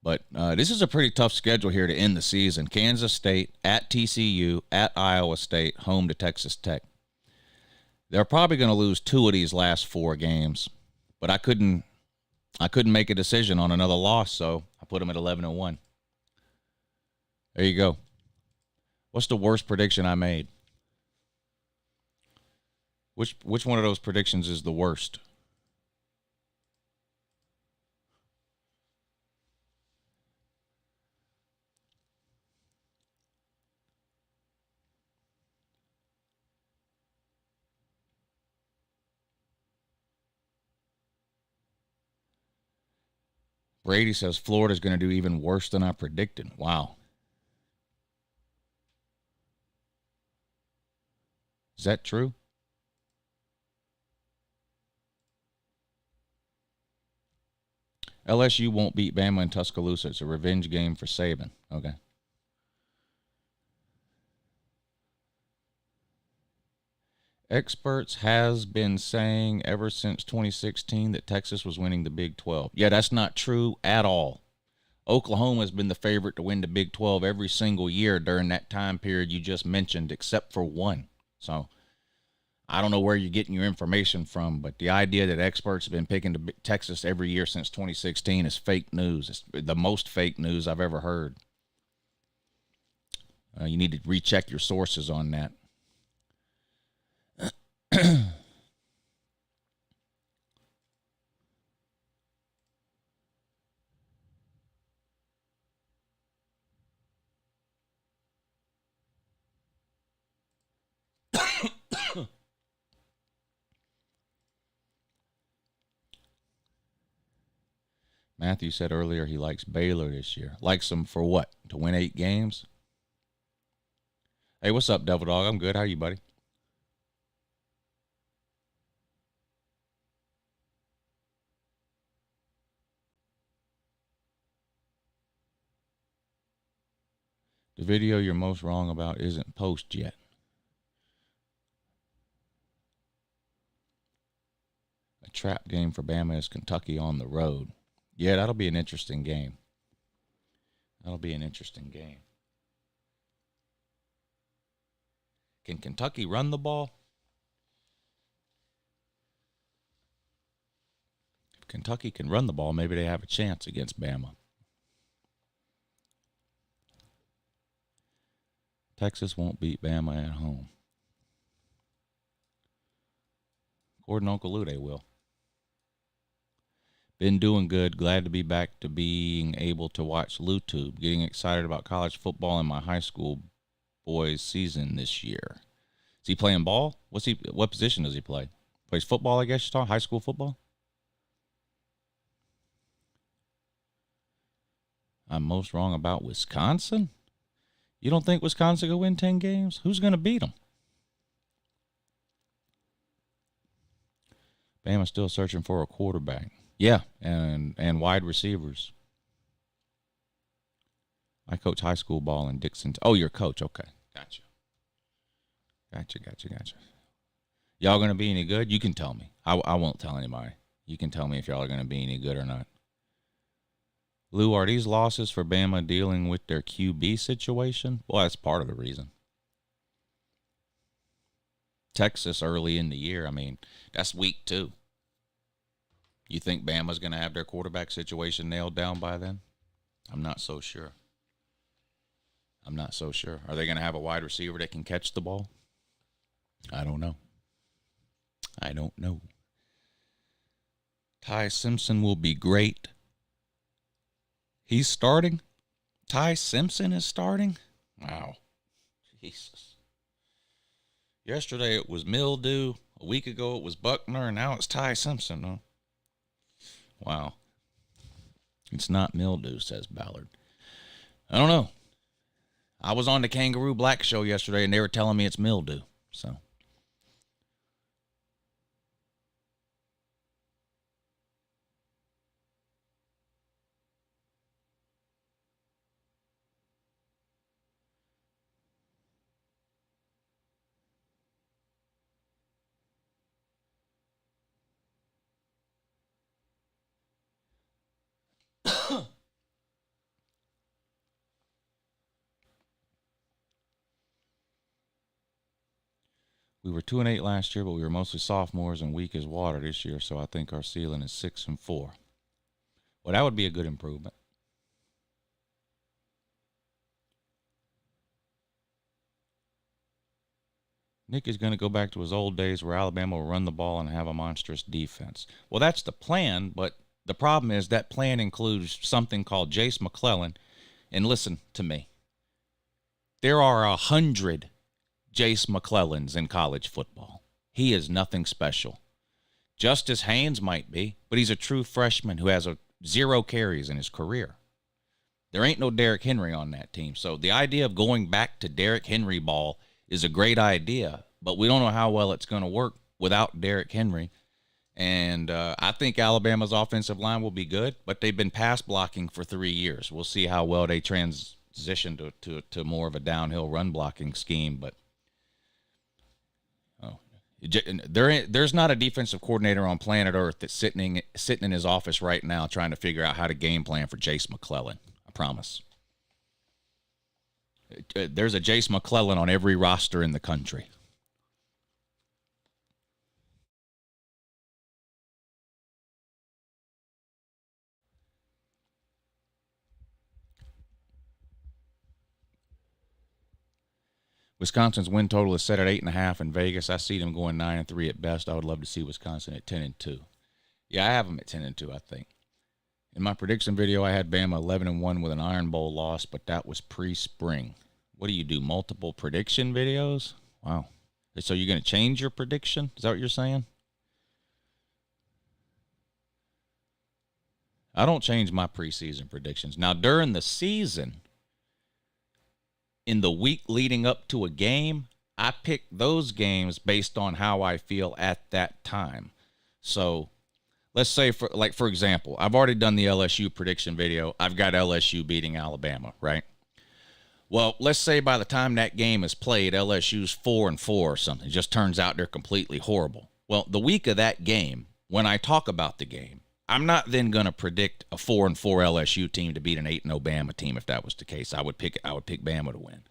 But this is a pretty tough schedule here to end the season. Kansas State, at TCU, at Iowa State, home to Texas Tech. They're probably going to lose 2 of these last 4 games, but I couldn't make a decision on another loss, so I put them at 11 and 1. There you go. What's the worst prediction I made? Which one of those predictions is the worst? Brady says Florida's going to do even worse than I predicted. Wow. Is that true? LSU won't beat Bama in Tuscaloosa. It's a revenge game for Saban. Okay. Experts has been saying ever since 2016 that Texas was winning the Big 12. Yeah, that's not true at all. Oklahoma has been the favorite to win the Big 12 every single year during that time period you just mentioned, except for one. So I don't know where you're getting your information from, but the idea that experts have been picking Texas every year since 2016 is fake news. It's the most fake news I've ever heard. You need to recheck your sources on that. Matthew said earlier he likes Baylor this year. Likes them for what? To win 8 games? Hey, what's up, Devil Dog? I'm good. How are you, buddy? The video you're most wrong about isn't posted yet. A trap game for Bama is Kentucky on the road. Yeah, that'll be an interesting game. That'll be an interesting game. Can Kentucky run the ball? If Kentucky can run the ball, maybe they have a chance against Bama. Texas won't beat Bama at home. According to Uncle Lou, they will. Been doing good. Glad to be back to being able to watch LouTube. Getting excited about college football and my high school boys season this year. Is he playing ball? What position does he play? Plays football, I guess you're talking. High school football? I'm most wrong about Wisconsin? You don't think Wisconsin will win 10 games? Who's going to beat them? Bama's still searching for a quarterback. Yeah, and wide receivers. I coach high school ball in Dixon. Oh, you're a coach. Okay, gotcha. Y'all going to be any good? You can tell me. I won't tell anybody. You can tell me if y'all are going to be any good or not. Lou, are these losses for Bama dealing with their QB situation? Well, that's part of the reason. Texas early in the year, I mean, that's week 2. You think Bama's going to have their quarterback situation nailed down by then? I'm not so sure. Are they going to have a wide receiver that can catch the ball? I don't know. Ty Simpson will be great. He's starting? Ty Simpson is starting? Wow. Jesus. Yesterday it was Mildew. A week ago it was Buckner. And now it's Ty Simpson. Huh? Wow. It's not Mildew, says Ballard. I don't know. I was on the Kangaroo Black show yesterday and they were telling me it's Mildew. So. We were 2-8 last year, but we were mostly sophomores and weak as water this year, so I think our ceiling is 6-4. Well, that would be a good improvement. Nick is going to go back to his old days where Alabama will run the ball and have a monstrous defense. Well, that's the plan, but the problem is that plan includes something called Jace McClellan. And listen to me. There are 100 Jace McClellans in college football. He is nothing special. Justice Haynes might be, but he's a true freshman who has 0 carries in his career. There ain't no Derrick Henry on that team. So the idea of going back to Derrick Henry ball is a great idea, but we don't know how well it's going to work without Derrick Henry. And I think Alabama's offensive line will be good, but they've been pass blocking for 3 years. We'll see how well they transition to more of a downhill run blocking scheme, but there's not a defensive coordinator on planet Earth that's sitting in his office right now trying to figure out how to game plan for Jace McClellan. I promise. There's a Jace McClellan on every roster in the country. Wisconsin's win total is set at 8.5 in Vegas. I see them going 9-3 at best. I would love to see Wisconsin at 10-2. Yeah, I have them at 10-2, I think. In my prediction video, I had Bama 11-1 with an Iron Bowl loss, but that was pre-spring. What do you do, multiple prediction videos? Wow. So you're going to change your prediction? Is that what you're saying? I don't change my preseason predictions. Now, during the season, in the week leading up to a game, I pick those games based on how I feel at that time. So let's say, for example, I've already done the LSU prediction video. I've got LSU beating Alabama, right? Well, let's say by the time that game is played, LSU's 4-4 or something. It just turns out they're completely horrible. Well, the week of that game, when I talk about the game, I'm not then going to predict a 4-4 LSU team to beat an 8-0 Bama team. If that was the case, I would pick Bama to win.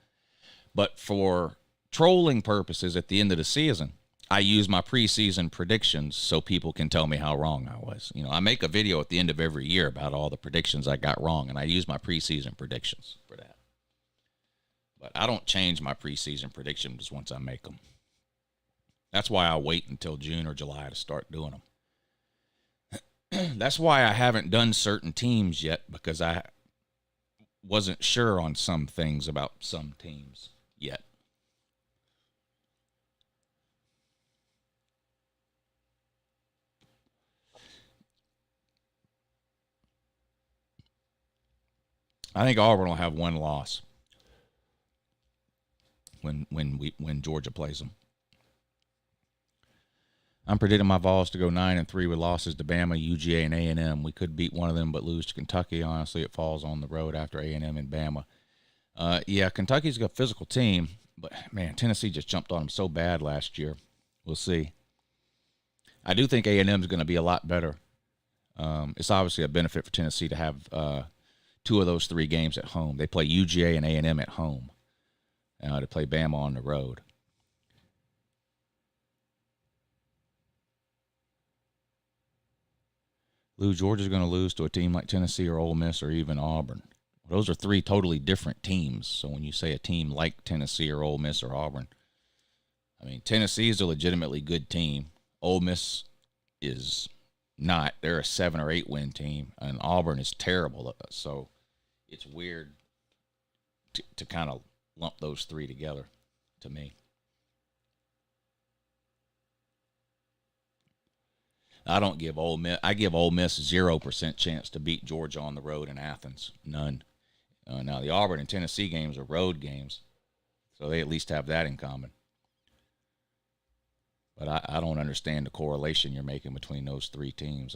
But for trolling purposes at the end of the season, I use my preseason predictions so people can tell me how wrong I was. You know, I make a video at the end of every year about all the predictions I got wrong, and I use my preseason predictions for that. But I don't change my preseason predictions once I make them. That's why I wait until June or July to start doing them. That's why I haven't done certain teams yet, because I wasn't sure on some things about some teams yet. I think Auburn will have one loss when Georgia plays them. I'm predicting my Vols to go 9-3 with losses to Bama, UGA, and A&M. We could beat one of them but lose to Kentucky. Honestly, it falls on the road after A&M and Bama. Yeah, Kentucky's got a physical team, but, man, Tennessee just jumped on them so bad last year. We'll see. I do think A&M is going to be a lot better. It's obviously a benefit for Tennessee to have two of those three games at home. They play UGA and A&M at home. To play Bama on the road. Lou, Georgia's going to lose to a team like Tennessee or Ole Miss or even Auburn. Those are three totally different teams. So when you say a team like Tennessee or Ole Miss or Auburn, I mean, Tennessee is a legitimately good team. Ole Miss is not. They're a 7 or 8 win team, and Auburn is terrible. So it's weird to kind of lump those three together to me. I don't give Ole Miss. I give Ole Miss 0% chance to beat Georgia on the road in Athens. None. Now the Auburn and Tennessee games are road games, so they at least have that in common. But I don't understand the correlation you're making between those three teams.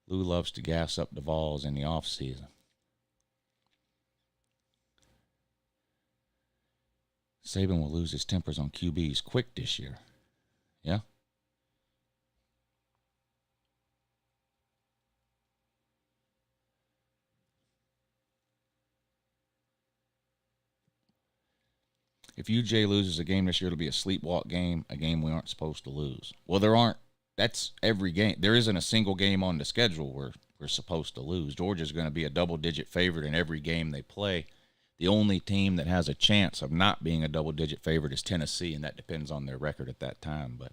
Lou loves to gas up the Vols in the offseason. Saban will lose his tempers on QBs quick this year. Yeah? If UJ loses a game this year, it'll be a sleepwalk game, a game we aren't supposed to lose. Well, there aren't. That's every game. There isn't a single game on the schedule where we're supposed to lose. Georgia's going to be a double-digit favorite in every game they play. The only team that has a chance of not being a double-digit favorite is Tennessee, and that depends on their record at that time. But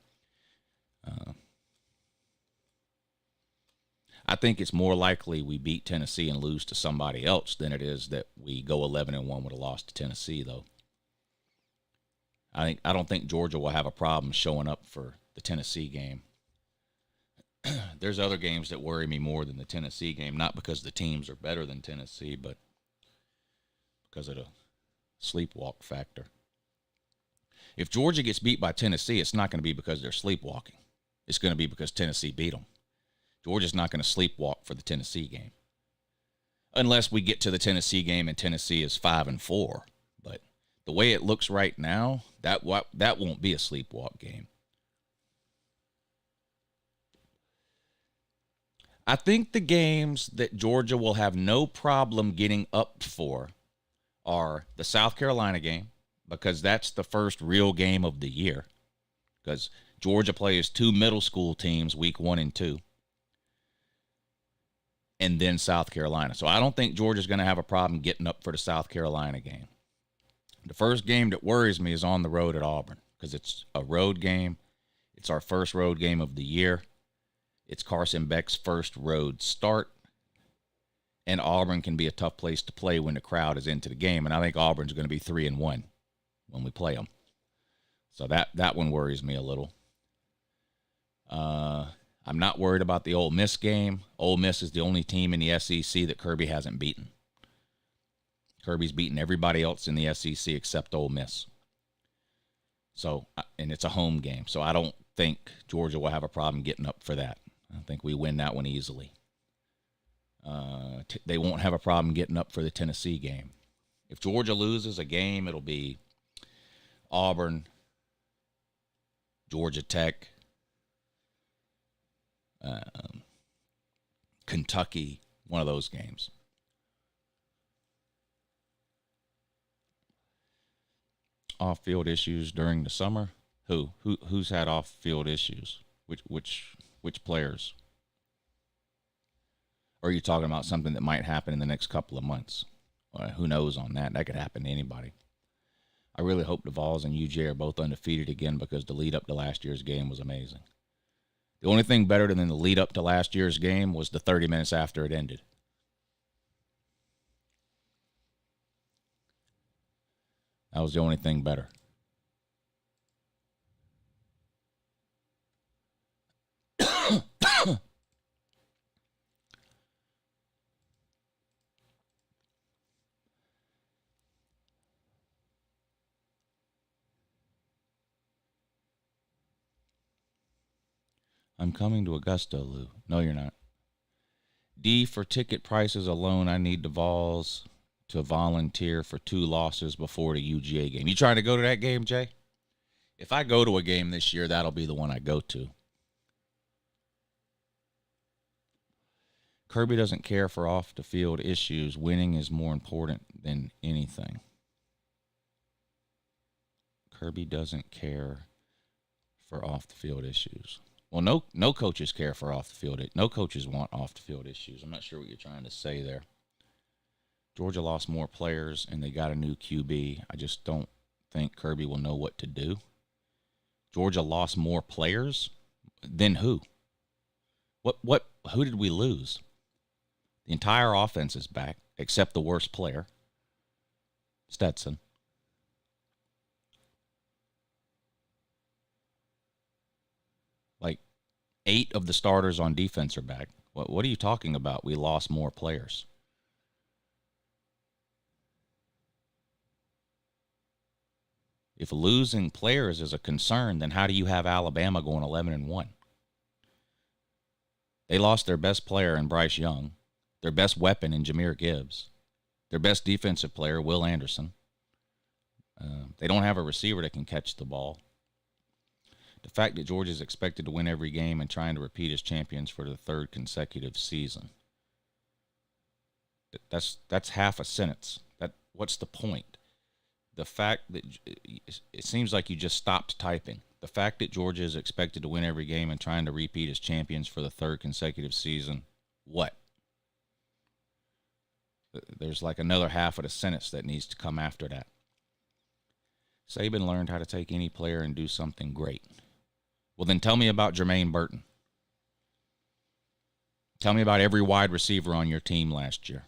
I think it's more likely we beat Tennessee and lose to somebody else than it is that we go 11-1 with a loss to Tennessee, though. I don't think Georgia will have a problem showing up for the Tennessee game. There's other games that worry me more than the Tennessee game, not because the teams are better than Tennessee, but because of the sleepwalk factor. If Georgia gets beat by Tennessee, it's not going to be because they're sleepwalking. It's going to be because Tennessee beat them. Georgia's not going to sleepwalk for the Tennessee game. Unless we get to the Tennessee game and Tennessee is 5-4. But the way it looks right now, that won't be a sleepwalk game. I think the games that Georgia will have no problem getting up for are the South Carolina game, because that's the first real game of the year, because Georgia plays two middle school teams week 1 and 2, and then South Carolina. So I don't think Georgia's going to have a problem getting up for the South Carolina game. The first game that worries me is on the road at Auburn, because it's a road game. It's our first road game of the year. It's Carson Beck's first road start. And Auburn can be a tough place to play when the crowd is into the game. And I think Auburn's going to be 3-1 when we play them. So that one worries me a little. I'm not worried about the Ole Miss game. Ole Miss is the only team in the SEC that Kirby hasn't beaten. Kirby's beaten everybody else in the SEC except Ole Miss. So, and it's a home game. So I don't think Georgia will have a problem getting up for that. I think we win that one easily. They won't have a problem getting up for the Tennessee game. If Georgia loses a game, it'll be Auburn, Georgia Tech, Kentucky, one of those games. Off-field issues during the summer? Who's had off-field issues? Which players? Or are you talking about something that might happen in the next couple of months? Who knows on that? That could happen to anybody. I really hope the Vols and UJ are both undefeated again because the lead up to last year's game was amazing. The only thing better than the lead up to last year's game was the 30 minutes after it ended. That was the only thing better. I'm coming to Augusta, Lou. No, you're not. D, for ticket prices alone, I need the Vols to volunteer for 2 losses before the UGA game. You trying to go to that game, Jay? If I go to a game this year, that'll be the one I go to. Kirby doesn't care for off-the-field issues. Winning is more important than anything. Kirby doesn't care for off-the-field issues. Well, no coaches care for off-the-field. No coaches want off-the-field issues. I'm not sure what you're trying to say there. Georgia lost more players, and they got a new QB. I just don't think Kirby will know what to do. Georgia lost more players? Than who? Who did we lose? The entire offense is back, except the worst player, Stetson. Like, 8 of the starters on defense are back. What are you talking about? We lost more players. If losing players is a concern, then how do you have Alabama going 11-1? They lost their best player in Bryce Young, their best weapon in Jahmyr Gibbs, their best defensive player, Will Anderson. They don't have a receiver that can catch the ball. The fact that Georgia is expected to win every game and trying to repeat as champions for the 3rd consecutive season. That's half a sentence. What's the point? The fact that it seems like you just stopped typing. The fact that Georgia is expected to win every game and trying to repeat as champions for the 3rd consecutive season. What? There's like another half of the sentence that needs to come after that. Saban learned how to take any player and do something great. Well, then tell me about Jermaine Burton. Tell me about every wide receiver on your team last year.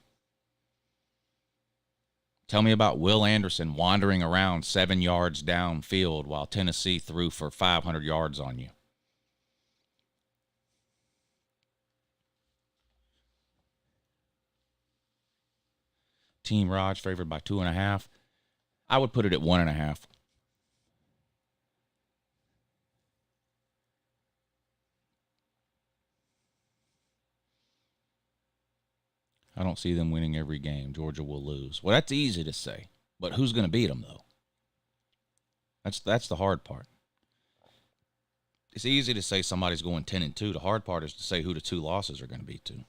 Tell me about Will Anderson wandering around 7 yards downfield while Tennessee threw for 500 yards on you. Team Raj favored by 2.5. I would put it at 1.5. I don't see them winning every game. Georgia will lose. Well, that's easy to say, but who's going to beat them, though? That's the hard part. It's easy to say somebody's going 10-2. The hard part is to say who the 2 losses are going to be to.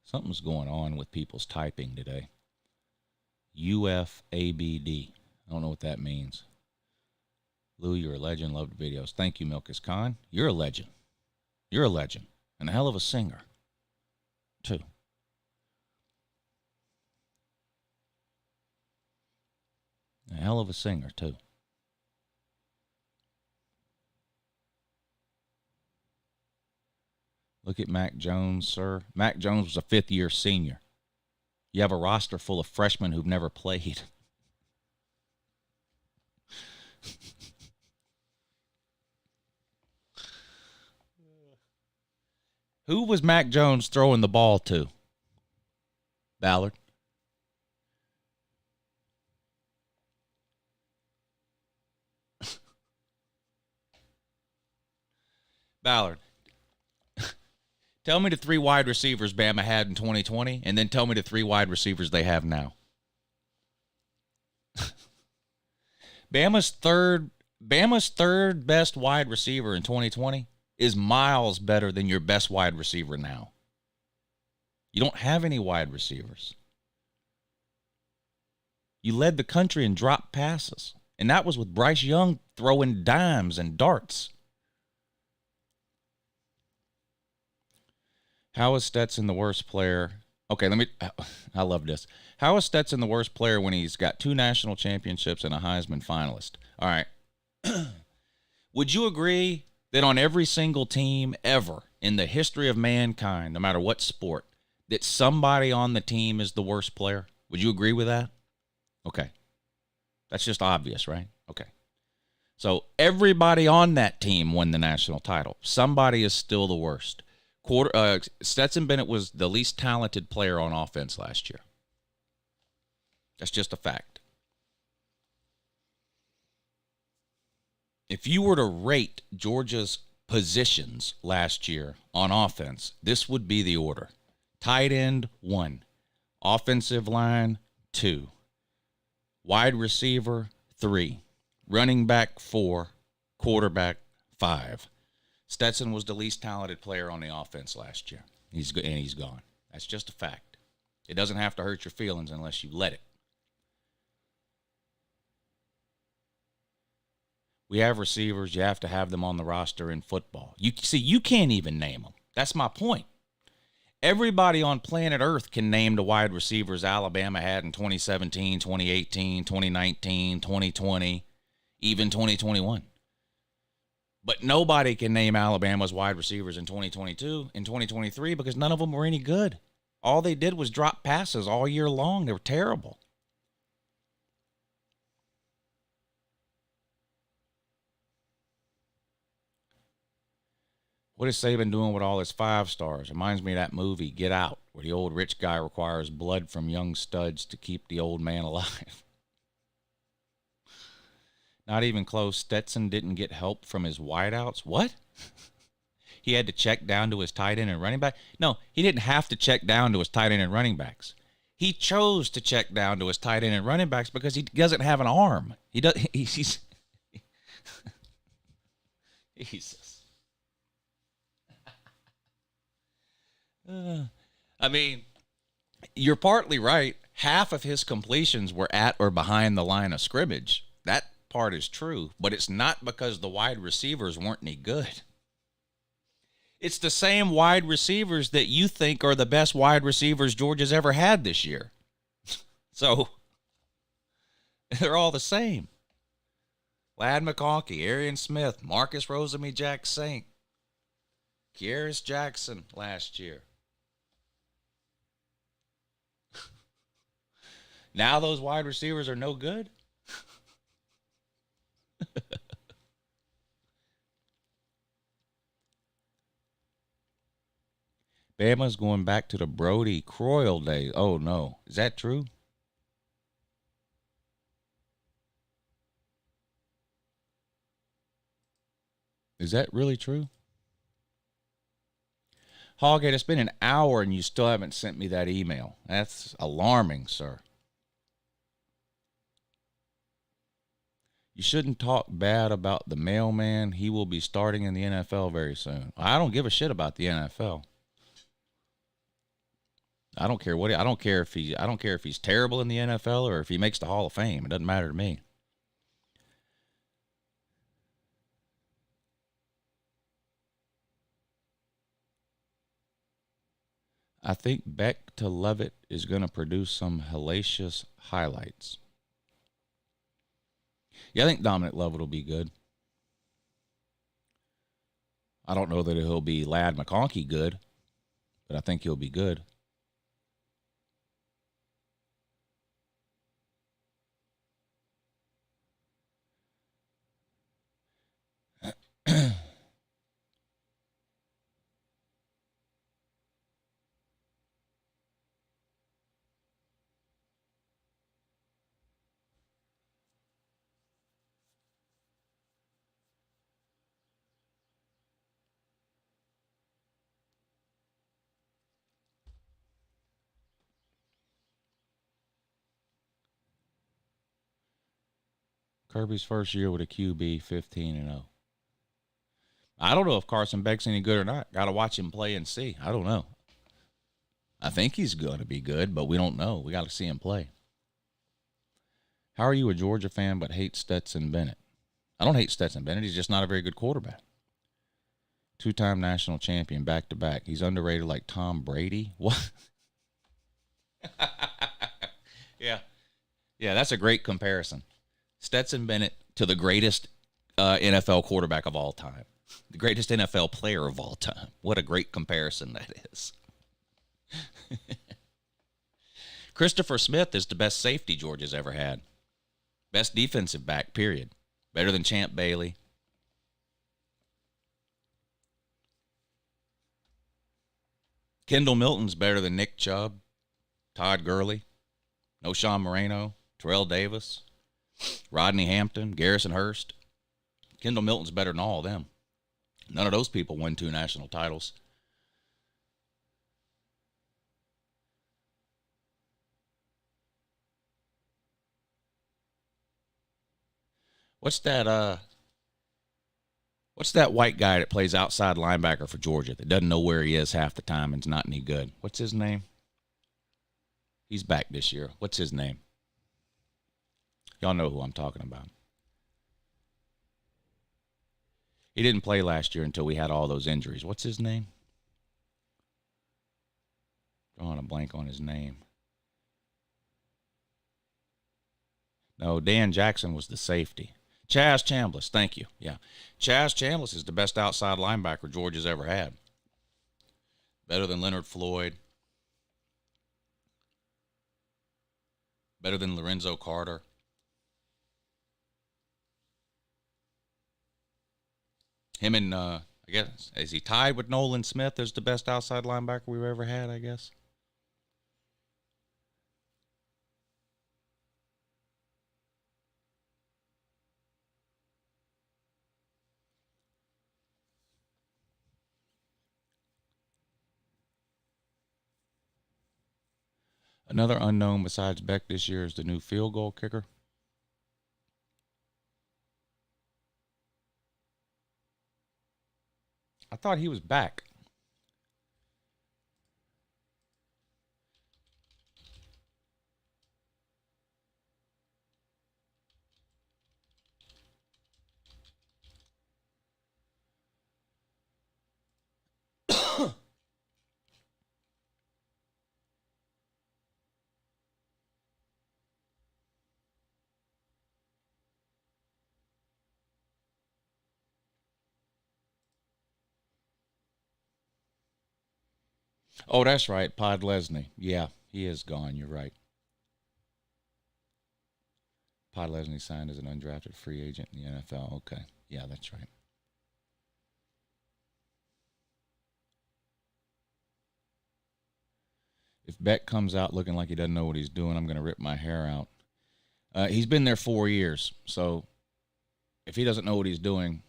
Something's going on with people's typing today. UFABD. I don't know what that means. Lou, you're a legend. Love the videos. Thank you, Milkus Khan. You're a legend. You're a legend. And a hell of a singer, too. A hell of a singer, too. Look at Mac Jones, sir. Mac Jones was a 5th-year senior. You have a roster full of freshmen who've never played. Who was Mac Jones throwing the ball to? Ballard. Ballard. Tell me the 3 wide receivers Bama had in 2020, and then tell me the 3 wide receivers they have now. Bama's third best wide receiver in 2020 is miles better than your best wide receiver now. You don't have any wide receivers. You led the country in drop passes, and that was with Bryce Young throwing dimes and darts. How is Stetson the worst player? Okay, I love this. How is Stetson the worst player when he's got 2 national championships and a Heisman finalist? All right. Would you agree that on every single team ever in the history of mankind, no matter what sport, that somebody on the team is the worst player? Would you agree with that? Okay. That's just obvious, right? Okay. So everybody on that team won the national title. Somebody is still the worst. Stetson Bennett was the least talented player on offense last year. That's just a fact. If you were to rate Georgia's positions last year on offense, this would be the order. Tight end, 1. Offensive line, 2. Wide receiver, 3. Running back, 4. Quarterback, 5. Stetson was the least talented player on the offense last year. He's gone. That's just a fact. It doesn't have to hurt your feelings unless you let it. We have receivers. You have to have them on the roster in football. You can't even name them. That's my point. Everybody on planet Earth can name the wide receivers Alabama had in 2017, 2018, 2019, 2020, even 2021. But nobody can name Alabama's wide receivers in 2022 and 2023 because none of them were any good. All they did was drop passes all year long. They were terrible. What is Saban doing with all his 5 stars? Reminds me of that movie, Get Out, where the old rich guy requires blood from young studs to keep the old man alive. Not even close. Stetson didn't get help from his wideouts. What? He had to check down to his tight end and running back? No, he didn't have to check down to his tight end and running backs. He chose to check down to his tight end and running backs because he doesn't have an arm. He's Jesus. I mean, you're partly right. Half of his completions were at or behind the line of scrimmage. That part is true, but it's not because the wide receivers weren't any good. It's the same wide receivers that you think are the best wide receivers Georgia's ever had this year. So they're all the same. Ladd McConkey, Arian Smith, Marcus Rosemy-Jacksaint, Kieris Jackson last year. Now those wide receivers are no good? Bama's going back to the Brody Croyle days. Oh, no. Is that true? Is that really true? Hoggate, it's been an hour and you still haven't sent me that email. That's alarming, sir. You shouldn't talk bad about the mailman. He will be starting in the NFL very soon. I don't give a shit about the NFL. I don't care if he's terrible in the NFL or if he makes the Hall of Fame. It doesn't matter to me. I think Beck to Levitt is going to produce some hellacious highlights. Yeah, I think Dominic Levitt will be good. I don't know that he'll be Ladd McConkey good, but I think he'll be good. Kirby's first year with a QB, 15-0. I don't know if Carson Beck's any good or not. Got to watch him play and see. I don't know. I think he's going to be good, but we don't know. We got to see him play. How are you a Georgia fan but hate Stetson Bennett? I don't hate Stetson Bennett. He's just not a very good quarterback. Two-time national champion back-to-back. He's underrated like Tom Brady. What? Yeah. Yeah, that's a great comparison. Stetson Bennett to the greatest NFL quarterback of all time. The greatest NFL player of all time. What a great comparison that is. Christopher Smith is the best safety Georgia's ever had. Best defensive back, period. Better than Champ Bailey. Kendall Milton's better than Nick Chubb, Todd Gurley, Noshawn Moreno, Terrell Davis, Rodney Hampton, Garrison Hurst. Kendall Milton's better than all of them. None of those people won 2 national titles. What's that white guy that plays outside linebacker for Georgia that doesn't know where he is half the time and's not any good? What's his name? He's back this year. What's his name? Y'all know who I'm talking about. He didn't play last year until we had all those injuries. What's his name? Drawing a blank on his name. No, Dan Jackson was the safety. Chaz Chambliss, thank you. Yeah. Chaz Chambliss is the best outside linebacker Georgia's ever had. Better than Leonard Floyd. Better than Lorenzo Carter. Him and, I guess, is he tied with Nolan Smith as the best outside linebacker we've ever had, I guess? Another unknown besides Beck this year is the new field goal kicker. I thought he was back. Oh, that's right. Pod Lesney. Yeah, he is gone. You're right. Pod Lesney signed as an undrafted free agent in the NFL. Okay. Yeah, that's right. If Beck comes out looking like he doesn't know what he's doing, I'm going to rip my hair out. He's been there 4 years, so if he doesn't know what he's doing,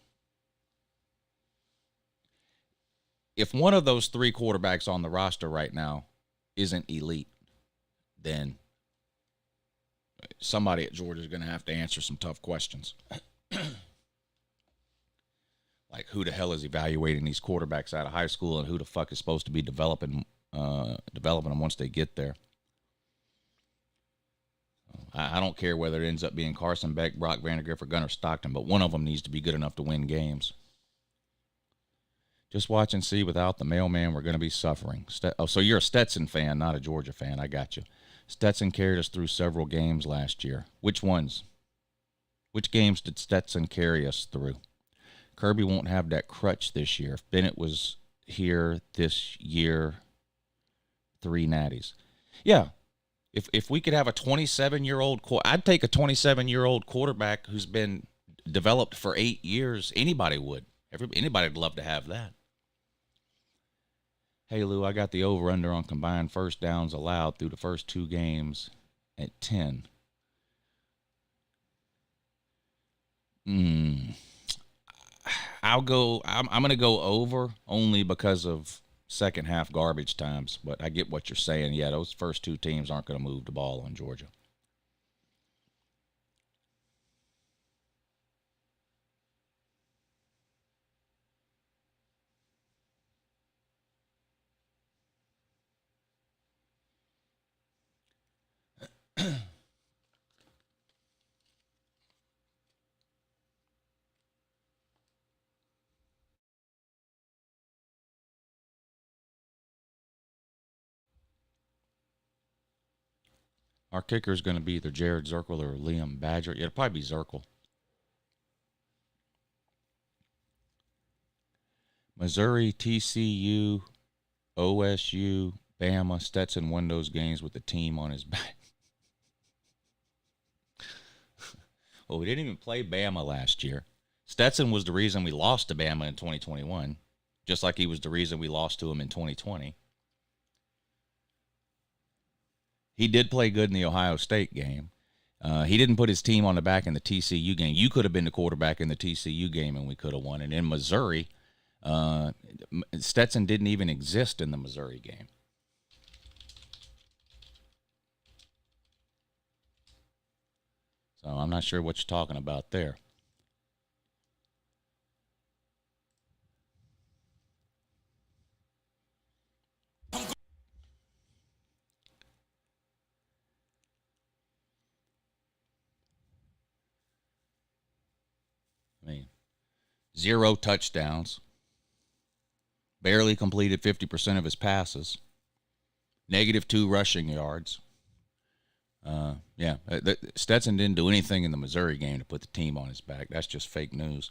if one of those 3 quarterbacks on the roster right now isn't elite, then somebody at Georgia is going to have to answer some tough questions. Like, who the hell is evaluating these quarterbacks out of high school, and who the fuck is supposed to be developing them once they get there? I don't care whether it ends up being Carson Beck, Brock Vandagriff, or Gunnar Stockton, but one of them needs to be good enough to win games. Just watch and see. Without the mailman, we're going to be suffering. So you're a Stetson fan, not a Georgia fan. I got you. Stetson carried us through several games last year. Which ones? Which games did Stetson carry us through? Kirby won't have that crutch this year. If Bennett was here this year, 3 natties. Yeah. If we could have a 27-year-old, I'd take a 27-year-old quarterback who's been developed for 8 years. Anybody would. Anybody would love to have that. Hey, Lou, I got the over-under on combined first downs allowed through the first 2 games at 10. I'm going to go over only because of second half garbage times, but I get what you're saying. Yeah, those first 2 teams aren't going to move the ball on Georgia. Our kicker is going to be either Jared Zirkle or Liam Badger. Yeah, it'll probably be Zirkle. Missouri, TCU, OSU, Bama. Stetson won those games with the team on his back. Well, we didn't even play Bama last year. Stetson was the reason we lost to Bama in 2021, just like he was the reason we lost to him in 2020. He did play good in the Ohio State game. He didn't put his team on the back in the TCU game. You could have been the quarterback in the TCU game, and we could have won. And in Missouri, Stetson didn't even exist in the Missouri game. So I'm not sure what you're talking about there. I mean, 0 touchdowns. Barely completed 50% of his passes. -2 rushing yards. Stetson didn't do anything in the Missouri game to put the team on his back. That's just fake news.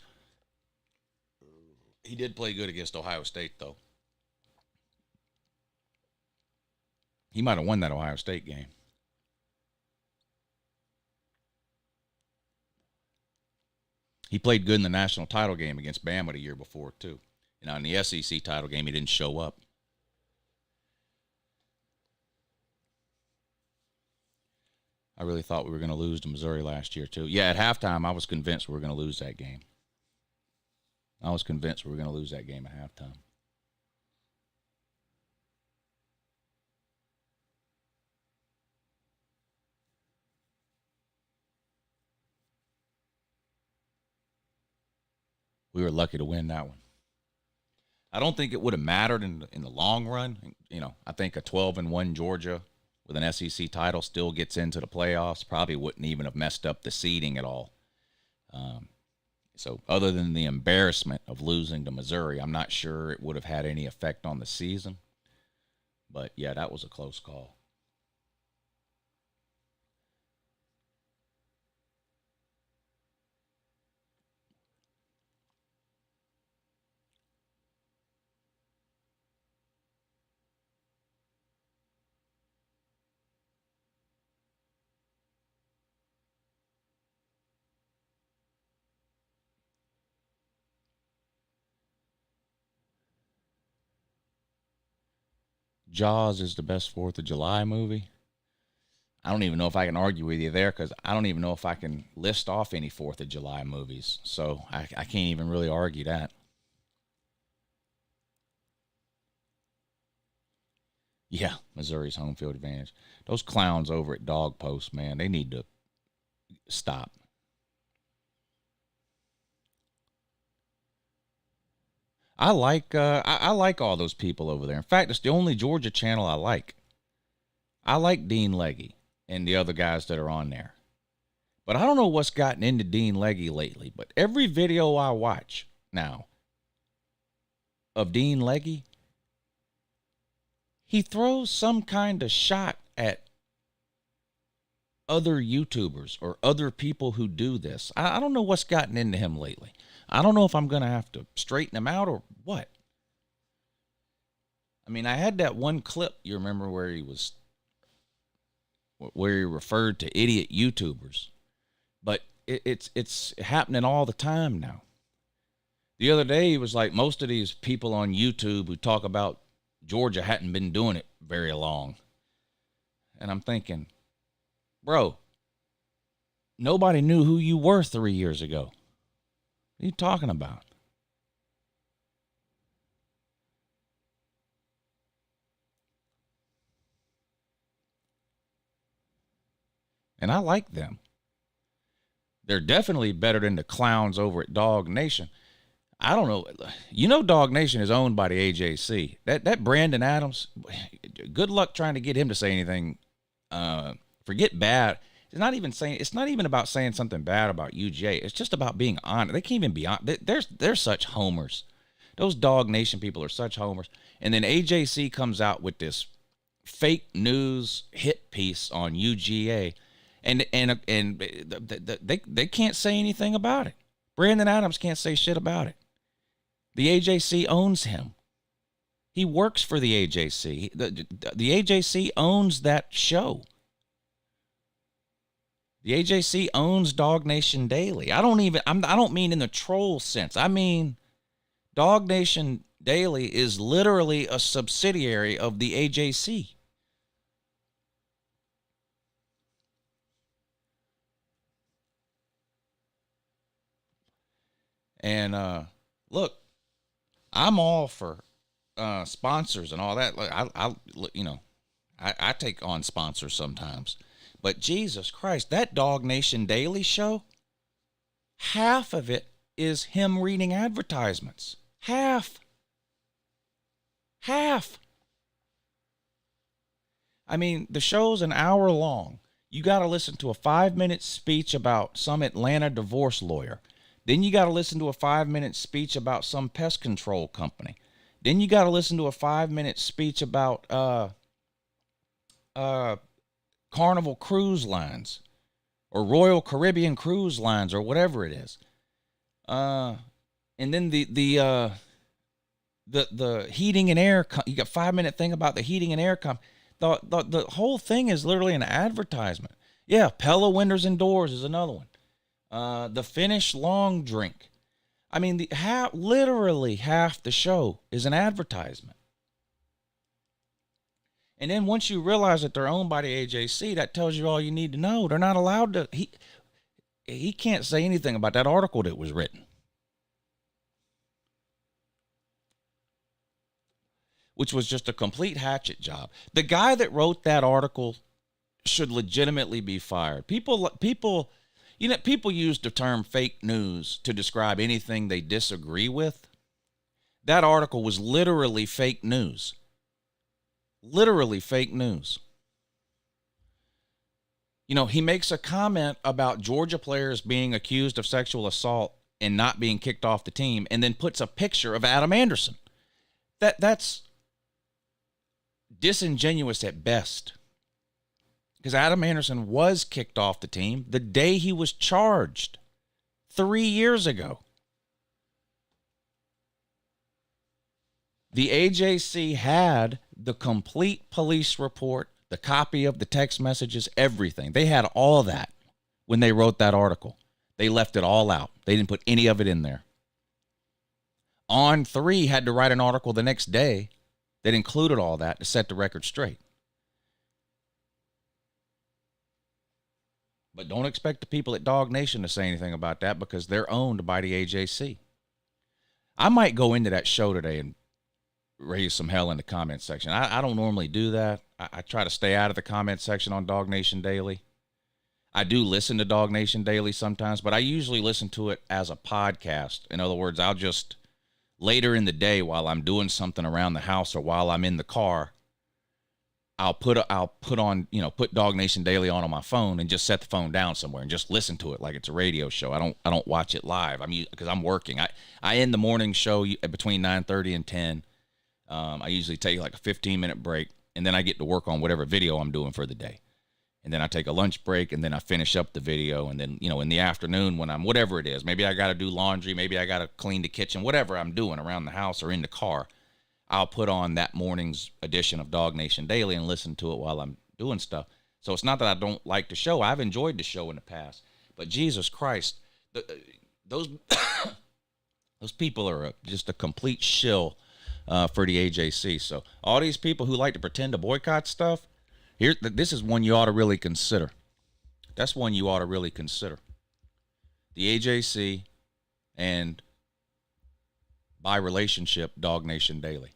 He did play good against Ohio State, though. He might have won that Ohio State game. He played good in the national title game against Bama the year before, too. You know, in the SEC title game, he didn't show up. I really thought we were going to lose to Missouri last year, too. Yeah, at halftime, I was convinced we were going to lose that game. I was convinced we were going to lose that game at halftime. We were lucky to win that one. I don't think it would have mattered in the long run. You know, I think a 12-1 Georgia with an SEC title still gets into the playoffs. Probably wouldn't even have messed up the seeding at all. So other than the embarrassment of losing to Missouri, I'm not sure it would have had any effect on the season. But, yeah, that was a close call. Jaws is the best 4th of July movie. I don't even know if I can argue with you there because I don't even know if I can list off any 4th of July movies. So I can't even really argue that. Yeah, Missouri's home field advantage. Those clowns over at Dog Post, man, they need to stop. I like all those people over there. In fact, it's the only Georgia channel I like. I like Dean Legge and the other guys that are on there. But I don't know what's gotten into Dean Legge lately, but every video I watch now of Dean Legge, he throws some kind of shot at other YouTubers or other people who do this. I don't know what's gotten into him lately. I don't know if I'm going to have to straighten him out or what. I mean, I had that one clip, you remember, where he referred to idiot YouTubers. But it's happening all the time now. The other day, he was like, most of these people on YouTube who talk about Georgia hadn't been doing it very long. And I'm thinking, bro, nobody knew who you were 3 years ago. What are you talking about? And I like them. They're definitely better than the clowns over at Dog Nation. I don't know. You know Dog Nation is owned by the AJC. That Brandon Adams, good luck trying to get him to say anything. Forget bad. It's not even about saying something bad about UJ. It's just about being honest. They can't even be honest. They're such homers. Those Dog Nation people are such homers. And then AJC comes out with this fake news hit piece on UGA, and they can't say anything about it. Brandon Adams can't say shit about it. The AJC owns him. He works for the AJC. The AJC owns that show. The AJC owns Dog Nation Daily. I don't mean in the troll sense. I mean, Dog Nation Daily is literally a subsidiary of the AJC. And look, I'm all for sponsors and all that. Look, I take on sponsors sometimes. But Jesus Christ, that Dog Nation Daily show, half of it is him reading advertisements. Half. I mean, the show's an hour long. You got to listen to a 5-minute speech about some Atlanta divorce lawyer. Then you got to listen to a 5-minute speech about some pest control company. Then you got to listen to a 5-minute speech about Carnival Cruise Lines or Royal Caribbean Cruise Lines or whatever it is. And then the heating and air, you got 5-minute thing about the heating and air the whole thing is literally an advertisement. Yeah, Pella Windows and Doors is another one. The Finnish long drink. I mean, literally half the show is an advertisement. And then once you realize that they're owned by the AJC, that tells you all you need to know. They're not allowed to. He can't say anything about that article that was written, which was just a complete hatchet job. The guy that wrote that article should legitimately be fired. People use the term fake news to describe anything they disagree with. That article was literally fake news. Literally fake news. He makes a comment about Georgia players being accused of sexual assault and not being kicked off the team, and then puts a picture of Adam Anderson. That's disingenuous at best. Because Adam Anderson was kicked off the team the day he was charged 3 years ago. The AJC had the complete police report, the copy of the text messages, everything. They had all that when they wrote that article. They left it all out. They didn't put any of it in there. On 3 had to write an article the next day that included all that to set the record straight. But don't expect the people at Dog Nation to say anything about that because they're owned by the AJC. I might go into that show today and raise some hell in the comment section. I don't normally do that. I try to stay out of the comment section on Dog Nation Daily. I do listen to Dog Nation Daily sometimes, but I usually listen to it as a podcast. In other words, I'll just later in the day while I'm doing something around the house or while I'm in the car, I'll put Dog Nation Daily on my phone and just set the phone down somewhere and just listen to it like it's a radio show. I don't watch it live. Because I'm working. I end the morning show between 9:30 and 10. I usually take like a 15-minute break, and then I get to work on whatever video I'm doing for the day. And then I take a lunch break, and then I finish up the video. And then, in the afternoon when I'm whatever it is, maybe I got to do laundry, maybe I got to clean the kitchen, whatever I'm doing around the house or in the car, I'll put on that morning's edition of Dog Nation Daily and listen to it while I'm doing stuff. So it's not that I don't like the show. I've enjoyed the show in the past. But Jesus Christ, those people are just a complete shill for the AJC. So all these people who like to pretend to boycott stuff, this is one you ought to really consider. That's one you ought to really consider. The AJC and, by relationship, Dog Nation Daily.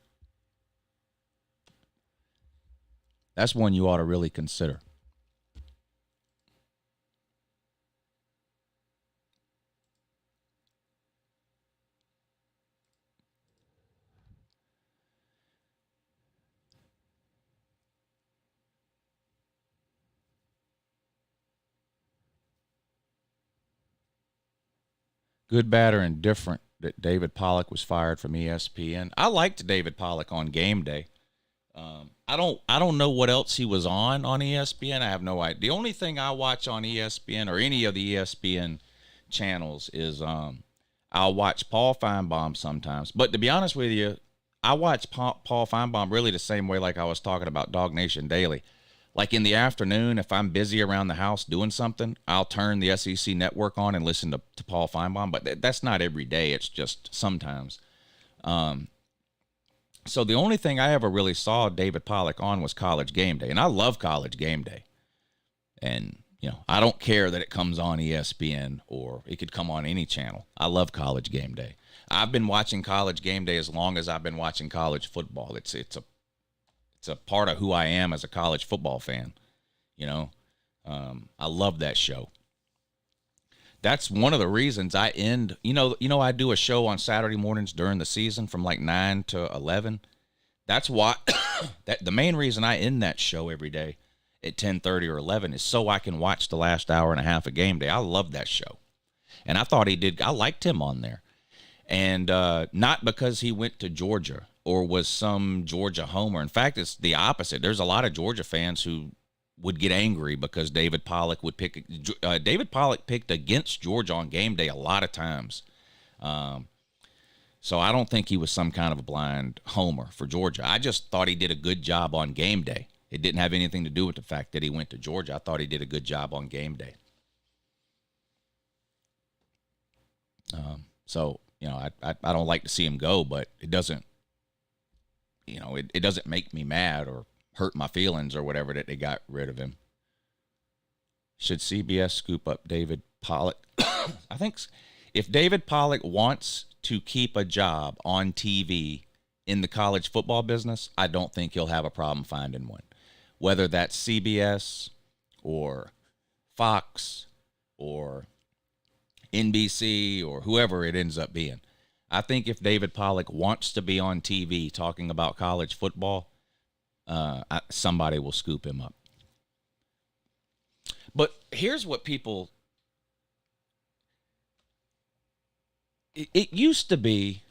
That's one you ought to really consider. Good, bad, or indifferent that David Pollack was fired from ESPN. I liked David Pollack on game day. I don't know what else he was on ESPN. I have no idea. The only thing I watch on ESPN or any of the ESPN channels is I'll watch Paul Feinbaum sometimes. But to be honest with you, I watch Paul Feinbaum really the same way like I was talking about Dog Nation Daily. Like in the afternoon, if I'm busy around the house doing something, I'll turn the SEC network on and listen to Paul Feinbaum. But that's not every day. It's just sometimes. So the only thing I ever really saw David Pollack on was College Game Day. And I love College Game Day. And, you know, I don't care that it comes on ESPN or it could come on any channel. I love College Game Day. I've been watching College Game Day as long as I've been watching college football. It's a part of who I am as a college football fan. You know, I love that show. That's one of the reasons I end, I do a show on Saturday mornings during the season from like 9 to 11. That's why, the main reason I end that show every day at 10:30 or 11 is so I can watch the last hour and a half of Game Day. I love that show. And I liked him on there. And not because he went to Georgia or was some Georgia homer. In fact, it's the opposite. There's a lot of Georgia fans who would get angry because David Pollack picked against Georgia on Game Day a lot of times. So I don't think he was some kind of a blind homer for Georgia. I just thought he did a good job on Game Day. It didn't have anything to do with the fact that he went to Georgia. I thought he did a good job on Game Day. So, I don't like to see him go, but it doesn't, it doesn't make me mad or hurt my feelings or whatever that they got rid of him. Should CBS scoop up David Pollack? I think if David Pollack wants to keep a job on TV in the college football business, I don't think he'll have a problem finding one. Whether that's CBS or Fox or NBC or whoever it ends up being. I think if David Pollack wants to be on TV talking about college football, somebody will scoop him up. But here's what people... It used to be...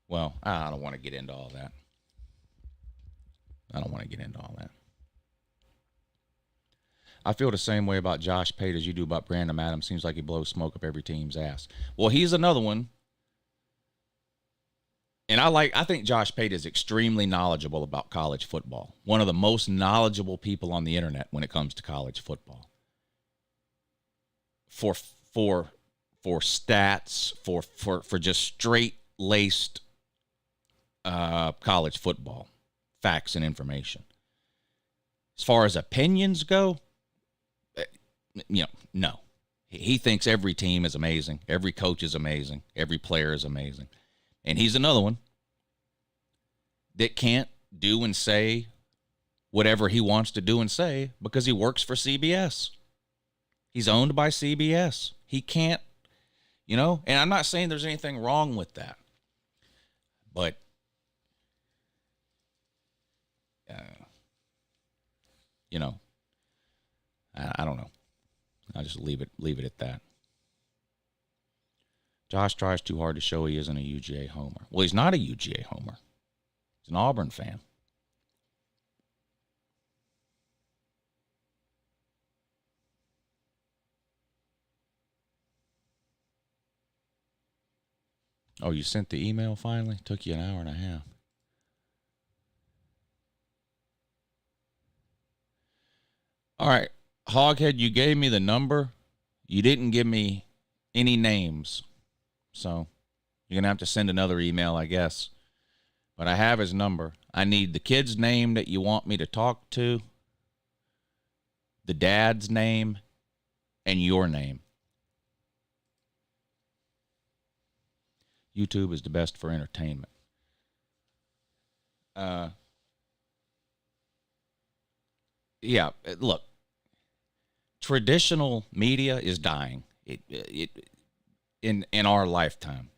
Well, I don't want to get into all that. I feel the same way about Josh Pate as you do about Brandon Adams. Seems like he blows smoke up every team's ass. Well, he's another one. And I think Josh Pate is extremely knowledgeable about college football. One of the most knowledgeable people on the internet when it comes to college football. For stats, for just straight-laced college football, facts and information. As far as opinions go, no. He thinks every team is amazing. Every coach is amazing. Every player is amazing. And he's another one that can't do and say whatever he wants to do and say because he works for CBS. He's owned by CBS. He can't, and I'm not saying there's anything wrong with that. But, I don't know. I'll just leave it at that. Josh tries too hard to show he isn't a UGA homer. Well, he's not a UGA homer. He's an Auburn fan. Oh, you sent the email finally? Took you an hour and a half. All right. Hoghead, you gave me the number. You didn't give me any names. So you're going to have to send another email, I guess. But I have his number. I need the kid's name that you want me to talk to, the dad's name, and your name. YouTube is the best for entertainment. Yeah, look. Traditional media is dying. In our lifetime.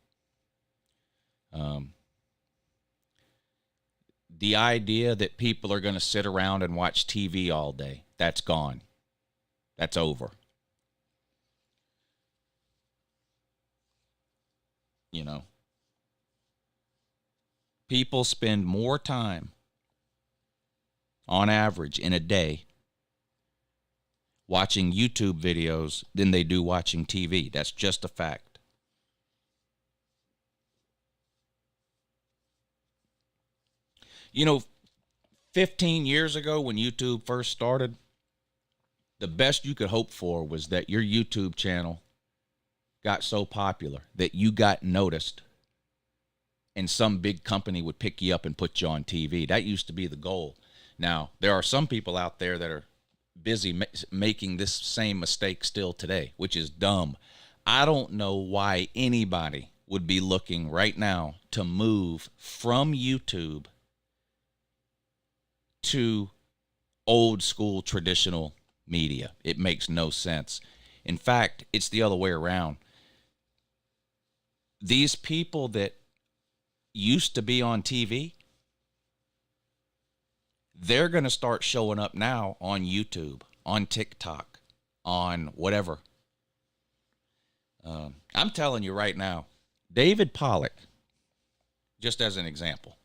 The idea that people are going to sit around and watch TV all day, that's gone. That's over. People spend more time on average in a day watching YouTube videos than they do watching TV. That's just a fact. You know, 15 years ago when YouTube first started, the best you could hope for was that your YouTube channel got so popular that you got noticed and some big company would pick you up and put you on TV. That used to be the goal. Now, there are some people out there that are busy making this same mistake still today, which is dumb. I don't know why anybody would be looking right now to move from YouTube to old school traditional media. It makes no sense. In fact, it's the other way around. These people that used to be on TV, they're going to start showing up now on YouTube, on TikTok, on whatever. I'm telling you right now, David Pollock, just as an example,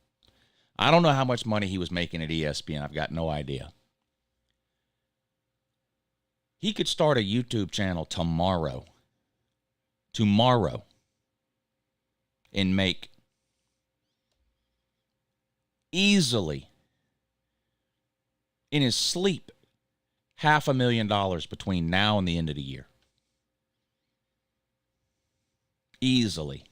I don't know how much money he was making at ESPN. I've got no idea. He could start a YouTube channel tomorrow, and make easily, in his sleep, $500,000 between now and the end of the year. Easily.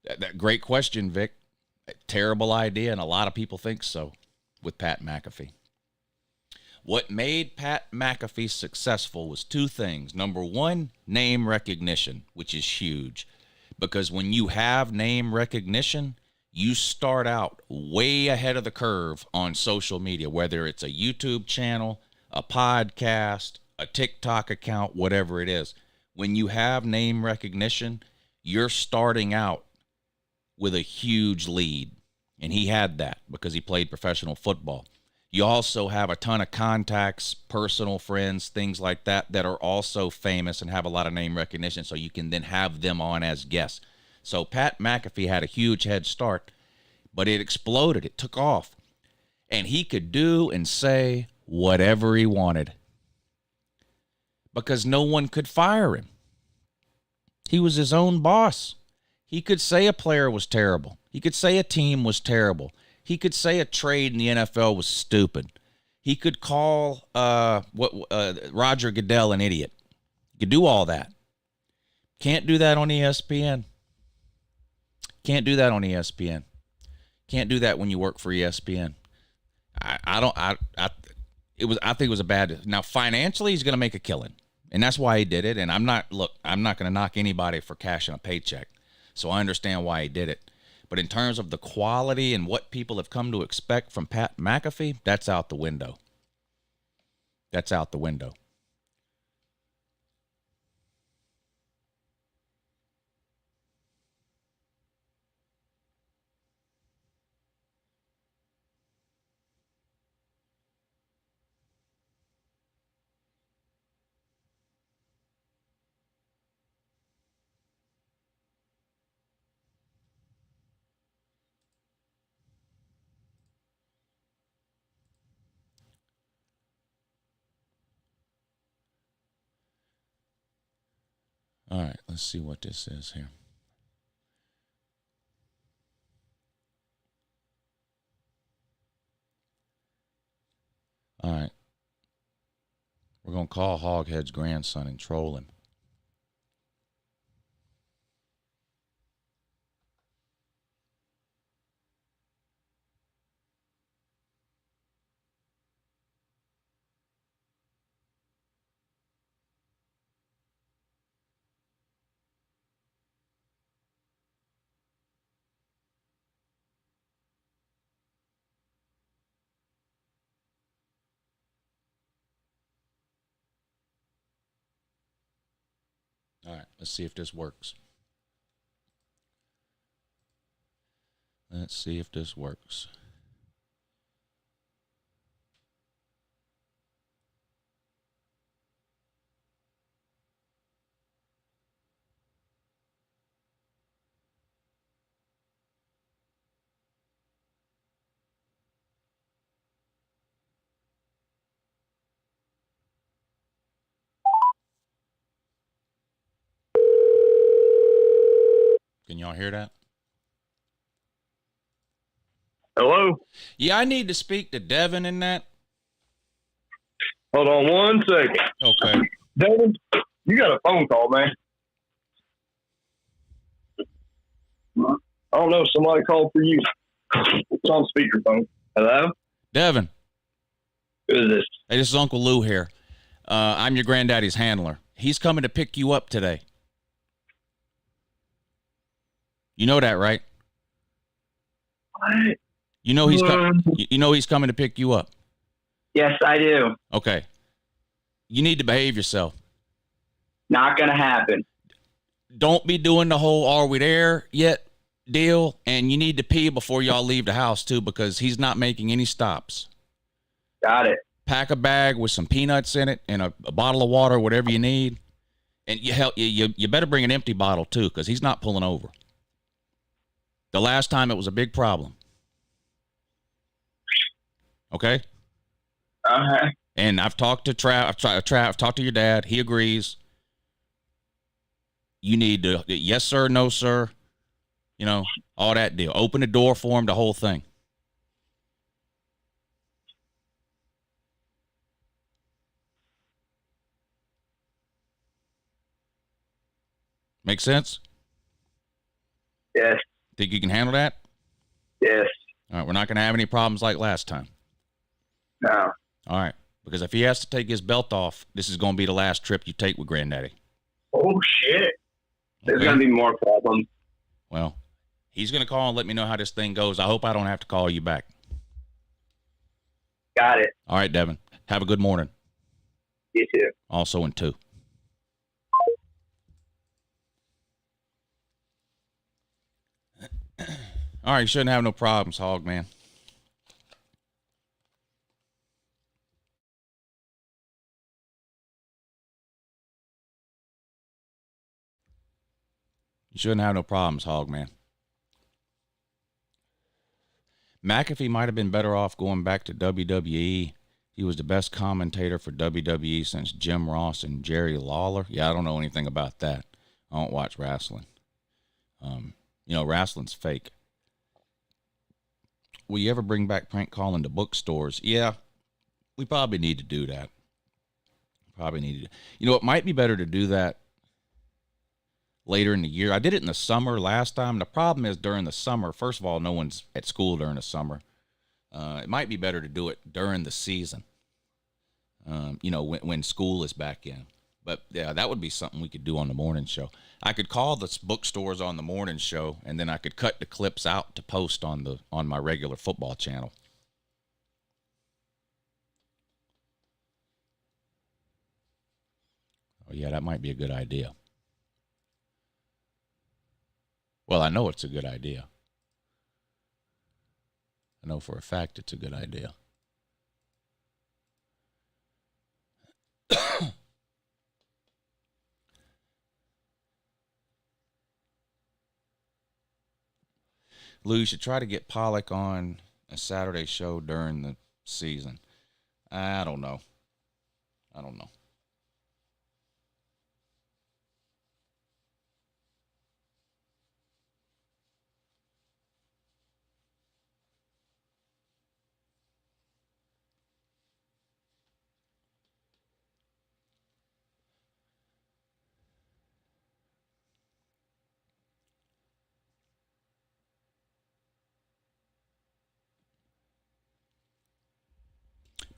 That great question, Vic. A terrible idea, and a lot of people think so with Pat McAfee. What made Pat McAfee successful was two things. Number one, name recognition, which is huge. Because when you have name recognition, you start out way ahead of the curve on social media, whether it's a YouTube channel, a podcast, a TikTok account, whatever it is. When you have name recognition, you're starting out with a huge lead. And he had that because he played professional football. You also have a ton of contacts, personal friends, things like that are also famous and have a lot of name recognition, so you can then have them on as guests. So Pat McAfee had a huge head start, but it exploded. It took off. And he could do and say whatever he wanted because no one could fire him. He was his own boss. He could say a player was terrible. He could say a team was terrible. He could say a trade in the NFL was stupid. He could call Roger Goodell an idiot. He could do all that. Can't do that on ESPN. Can't do that on ESPN. Can't do that when you work for ESPN. I think it was a bad. Now financially, he's going to make a killing, and that's why he did it. And I'm not going to knock anybody for cashing a paycheck. So I understand why he did it. But in terms of the quality and what people have come to expect from Pat McAfee, that's out the window. That's out the window. All right, let's see what this is here. All right. We're going to call Hoghead's grandson and troll him. All right, let's see if this works. Let's see if this works. y'all hear that? Hello? Yeah, I need to speak to Devin in that. Hold on 1 second. Okay. Devin, you got a phone call, man. I don't know if somebody called for you. It's on speakerphone. Hello? Devin. Who is this? Hey, this is Uncle Lou here. I'm your granddaddy's handler. He's coming to pick you up today. You know that, right? What? You know he's coming to pick you up. Yes, I do. Okay. You need to behave yourself. Not gonna happen. Don't be doing the whole "are we there yet" deal, and you need to pee before y'all leave the house too, because he's not making any stops. Got it. Pack a bag with some peanuts in it and a bottle of water, whatever you need, and you better bring an empty bottle too, because he's not pulling over. The last time it was a big problem. Okay. Uh-huh. And I've talked to I've talked to your dad. He agrees. You need to, yes, sir, no, sir. You know, all that deal. Open the door for him, the whole thing. Make sense? Yes. Think you can handle that? Yes. All right, we're not going to have any problems like last time. No. All right, because if he has to take his belt off, this is going to be the last trip you take with Granddaddy. Oh, shit. There's Okay? going to be more problems. Well, he's going to call and let me know how this thing goes. I hope I don't have to call you back. Got it. All right, Devin. Have a good morning. You too. Also in 2. All right, you shouldn't have no problems, Hog Man. You shouldn't have no problems, Hog Man. McAfee might have been better off going back to WWE. He was the best commentator for WWE since Jim Ross and Jerry Lawler. Yeah, I don't know anything about that. I don't watch wrestling. Wrestling's fake. Will you ever bring back prank calling to bookstores? Yeah, we probably need to do that. It might be better to do that later in the year. I did it in the summer last time. The problem is during the summer, first of all, no one's at school during the summer. It might be better to do it during the season, when school is back in. But, yeah, that would be something we could do on the morning show. I could call the bookstores on the morning show, and then I could cut the clips out to post on my regular football channel. Oh, yeah, that might be a good idea. Well, I know it's a good idea. I know for a fact it's a good idea. Lou, you should try to get Pollock on a Saturday show during the season. I don't know.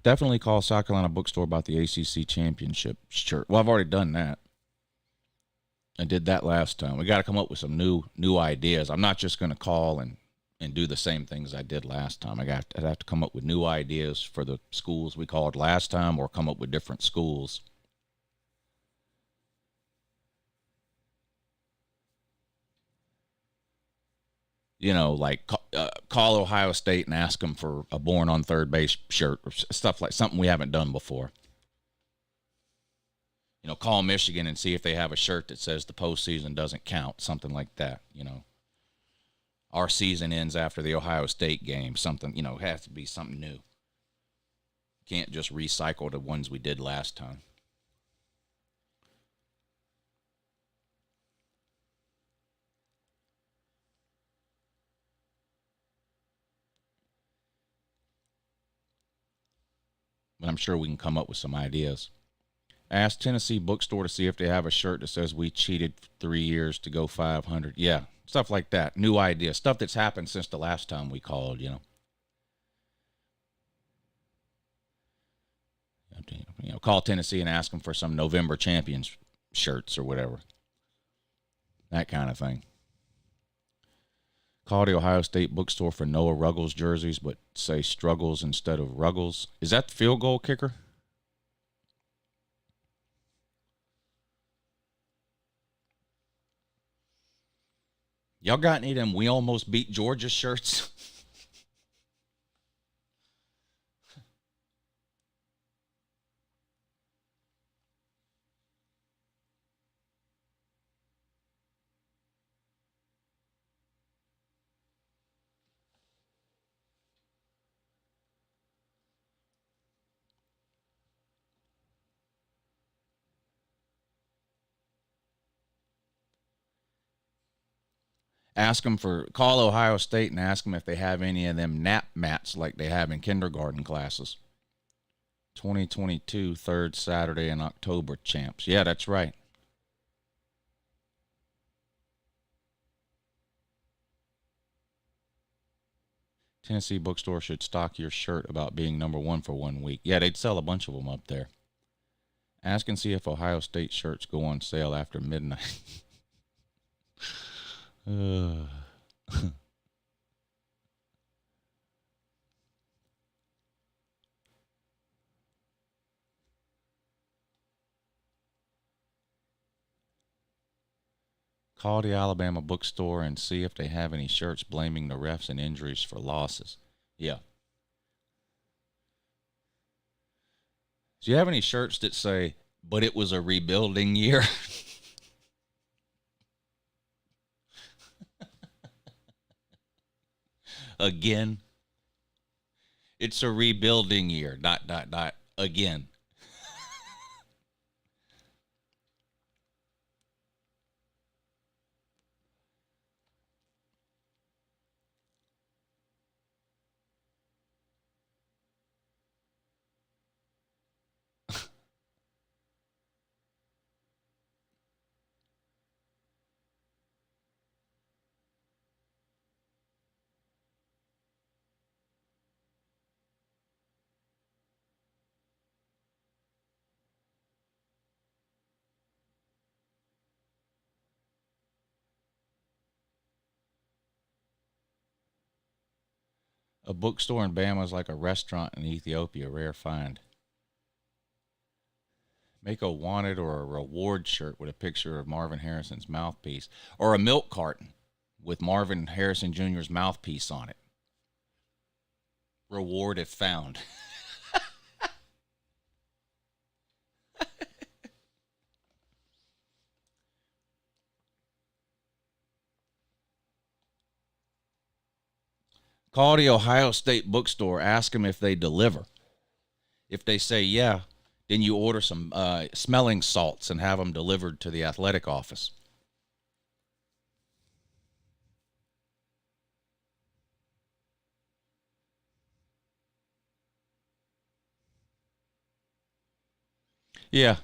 Definitely call South Carolina Bookstore about the ACC championship shirt. Well, I've already done that. I did that last time. We got to come up with some new ideas. I'm not just going to call and do the same things I did last time. I'd have to come up with new ideas for the schools we called last time, or come up with different schools. Call Ohio State and ask them for a Born on Third Base shirt, or stuff like something we haven't done before. Call Michigan and see if they have a shirt that says the postseason doesn't count, something like that. Our season ends after the Ohio State game, something, it has to be something new. Can't just recycle the ones we did last time. But I'm sure we can come up with some ideas. Ask Tennessee Bookstore to see if they have a shirt that says we cheated 3 years to go 500. Yeah, stuff like that. New ideas. Stuff that's happened since the last time we called, you know. Call Tennessee and ask them for some November Champions shirts or whatever. That kind of thing. Call the Ohio State Bookstore for Noah Ruggles jerseys, but say Struggles instead of Ruggles. Is that the field goal kicker? Y'all got any of them "We Almost Beat Georgia" shirts? Call Ohio State and ask them if they have any of them nap mats like they have in kindergarten classes. 2022, third Saturday in October champs. Yeah, that's right. Tennessee Bookstore should stock your shirt about being number one for 1 week. Yeah, they'd sell a bunch of them up there. Ask and see if Ohio State shirts go on sale after midnight. Call the Alabama Bookstore and see if they have any shirts blaming the refs and injuries for losses. Yeah. Do you have any shirts that say, but it was a rebuilding year? Again. It's a rebuilding year. ... Again. A bookstore in Bama is like a restaurant in Ethiopia. Rare find. Make a wanted or a reward shirt with a picture of Marvin Harrison's mouthpiece. Or a milk carton with Marvin Harrison Jr.'s mouthpiece on it. Reward if found. Call the Ohio State Bookstore. Ask them if they deliver. If they say yeah, then you order some smelling salts and have them delivered to the athletic office. Yeah.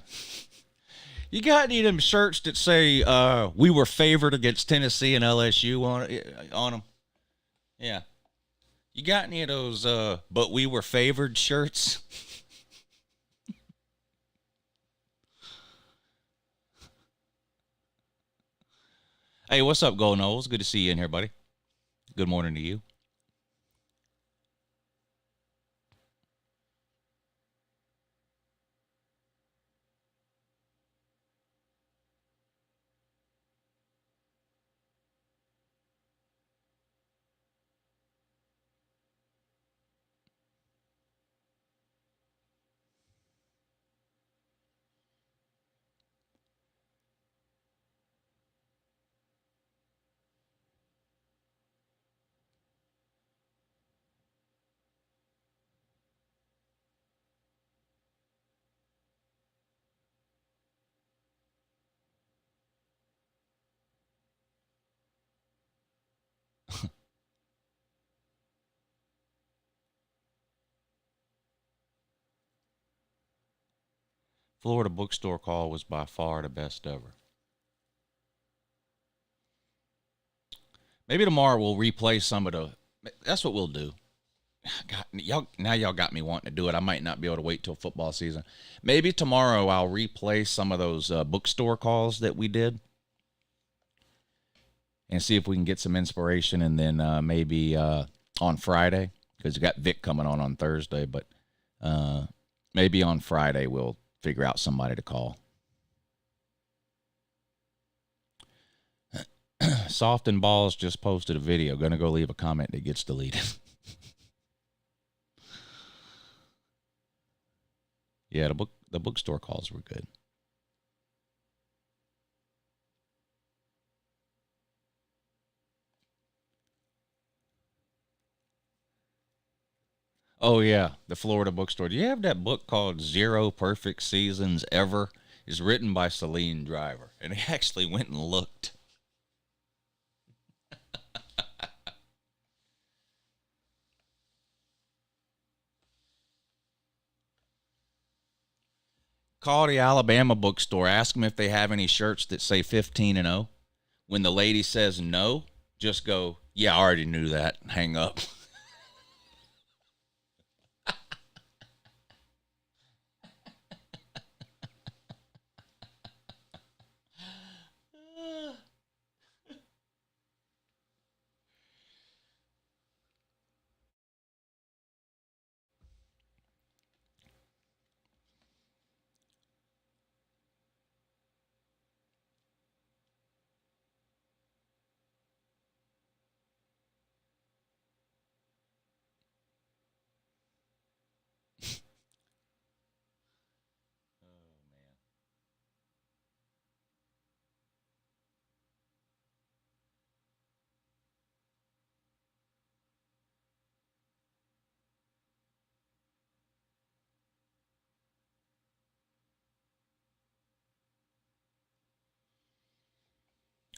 You got any of them shirts that say we were favored against Tennessee and LSU on them? Yeah. You got any of those but we were favored shirts? Hey, what's up, Go Knowles? Good to see you in here, buddy. Good morning to you. Florida bookstore call was by far the best ever. Maybe tomorrow we'll replay some of the. That's what we'll do. God, y'all got me wanting to do it. I might not be able to wait till football season. Maybe tomorrow I'll replay some of those bookstore calls that we did and see if we can get some inspiration. And then maybe on Friday, because you got Vic coming on Thursday, but maybe on Friday we'll figure out somebody to call. Soft and Balls just posted a video. Gonna go leave a comment that gets deleted. Yeah, the bookstore calls were good. Oh yeah, the Florida bookstore. Do you have that book called Zero Perfect Seasons Ever? It's written by Celine Driver, and I actually went and looked. Call the Alabama bookstore. Ask them if they have any shirts that say 15-0. When the lady says no, just go, yeah, I already knew that. Hang up.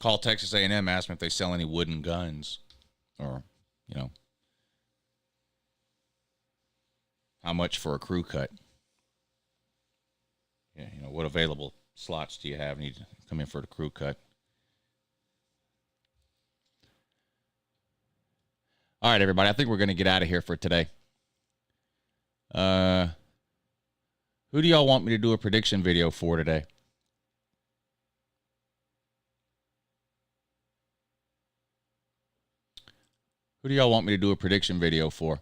Call Texas A&M, ask them if they sell any wooden guns or, how much for a crew cut. Yeah, what available slots do you have? Need to come in for the crew cut. All right, everybody. I think we're going to get out of here for today. Who do y'all want me to do a prediction video for today? Who do y'all want me to do a prediction video for?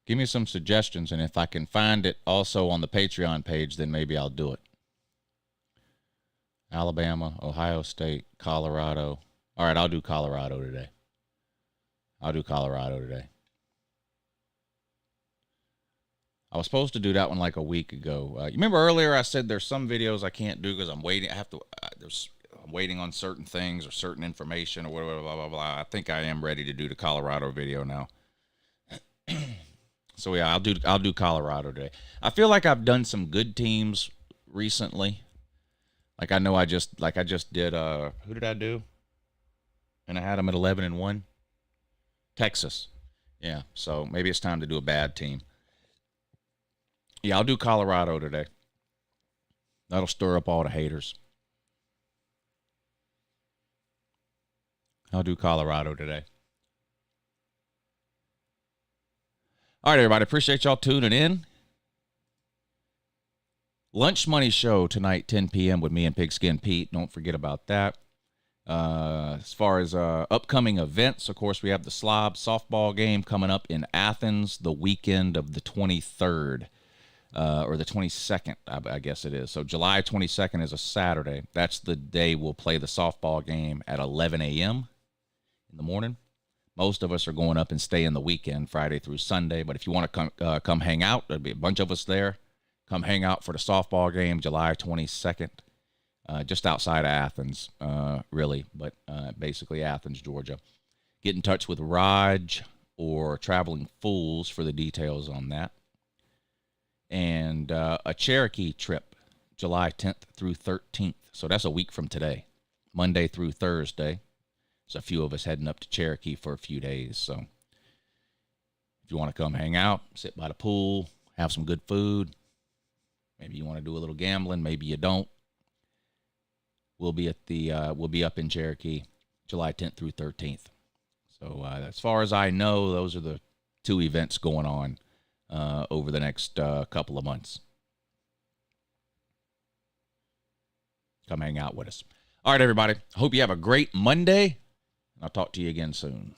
Give me some suggestions, and if I can find it also on the Patreon page, then maybe I'll do it. Alabama, Ohio State, Colorado. All right, I'll do Colorado today. I was supposed to do that one like a week ago. You remember earlier I said there's some videos I can't do because I'm waiting. I'm waiting on certain things or certain information or whatever, blah, blah, blah. I think I am ready to do the Colorado video now. So yeah, I'll do Colorado today. I feel like I've done some good teams recently. Like I just did, who did I do? And I had them at 11-1. Texas. Yeah, so maybe it's time to do a bad team. Yeah, I'll do Colorado today. That'll stir up all the haters. I'll do Colorado today. All right, everybody. Appreciate y'all tuning in. Lunch Money Show tonight, 10 p.m. with me and Pigskin Pete. Don't forget about that. As far as upcoming events, of course, we have the Slob softball game coming up in Athens the weekend of the 23rd. Or the 22nd, I guess it is. So July 22nd is a Saturday. That's the day we'll play the softball game at 11 a.m. in the morning. Most of us are going up and staying the weekend, Friday through Sunday. But if you want to come hang out, there'll be a bunch of us there. Come hang out for the softball game, July 22nd, just outside of Athens, really, but basically Athens, Georgia. Get in touch with Raj or Traveling Fools for the details on that. And a Cherokee trip, July 10th through 13th. So that's a week from today, Monday through Thursday. There's a few of us heading up to Cherokee for a few days. So if you want to come hang out, sit by the pool, have some good food, Maybe you want to do a little gambling. Maybe you don't. We'll be up in Cherokee, July 10th through 13th. So as far as I know, those are the 2 events going on over the next couple of months. Come hang out with us. All right, everybody. Hope you have a great Monday. I'll talk to you again soon.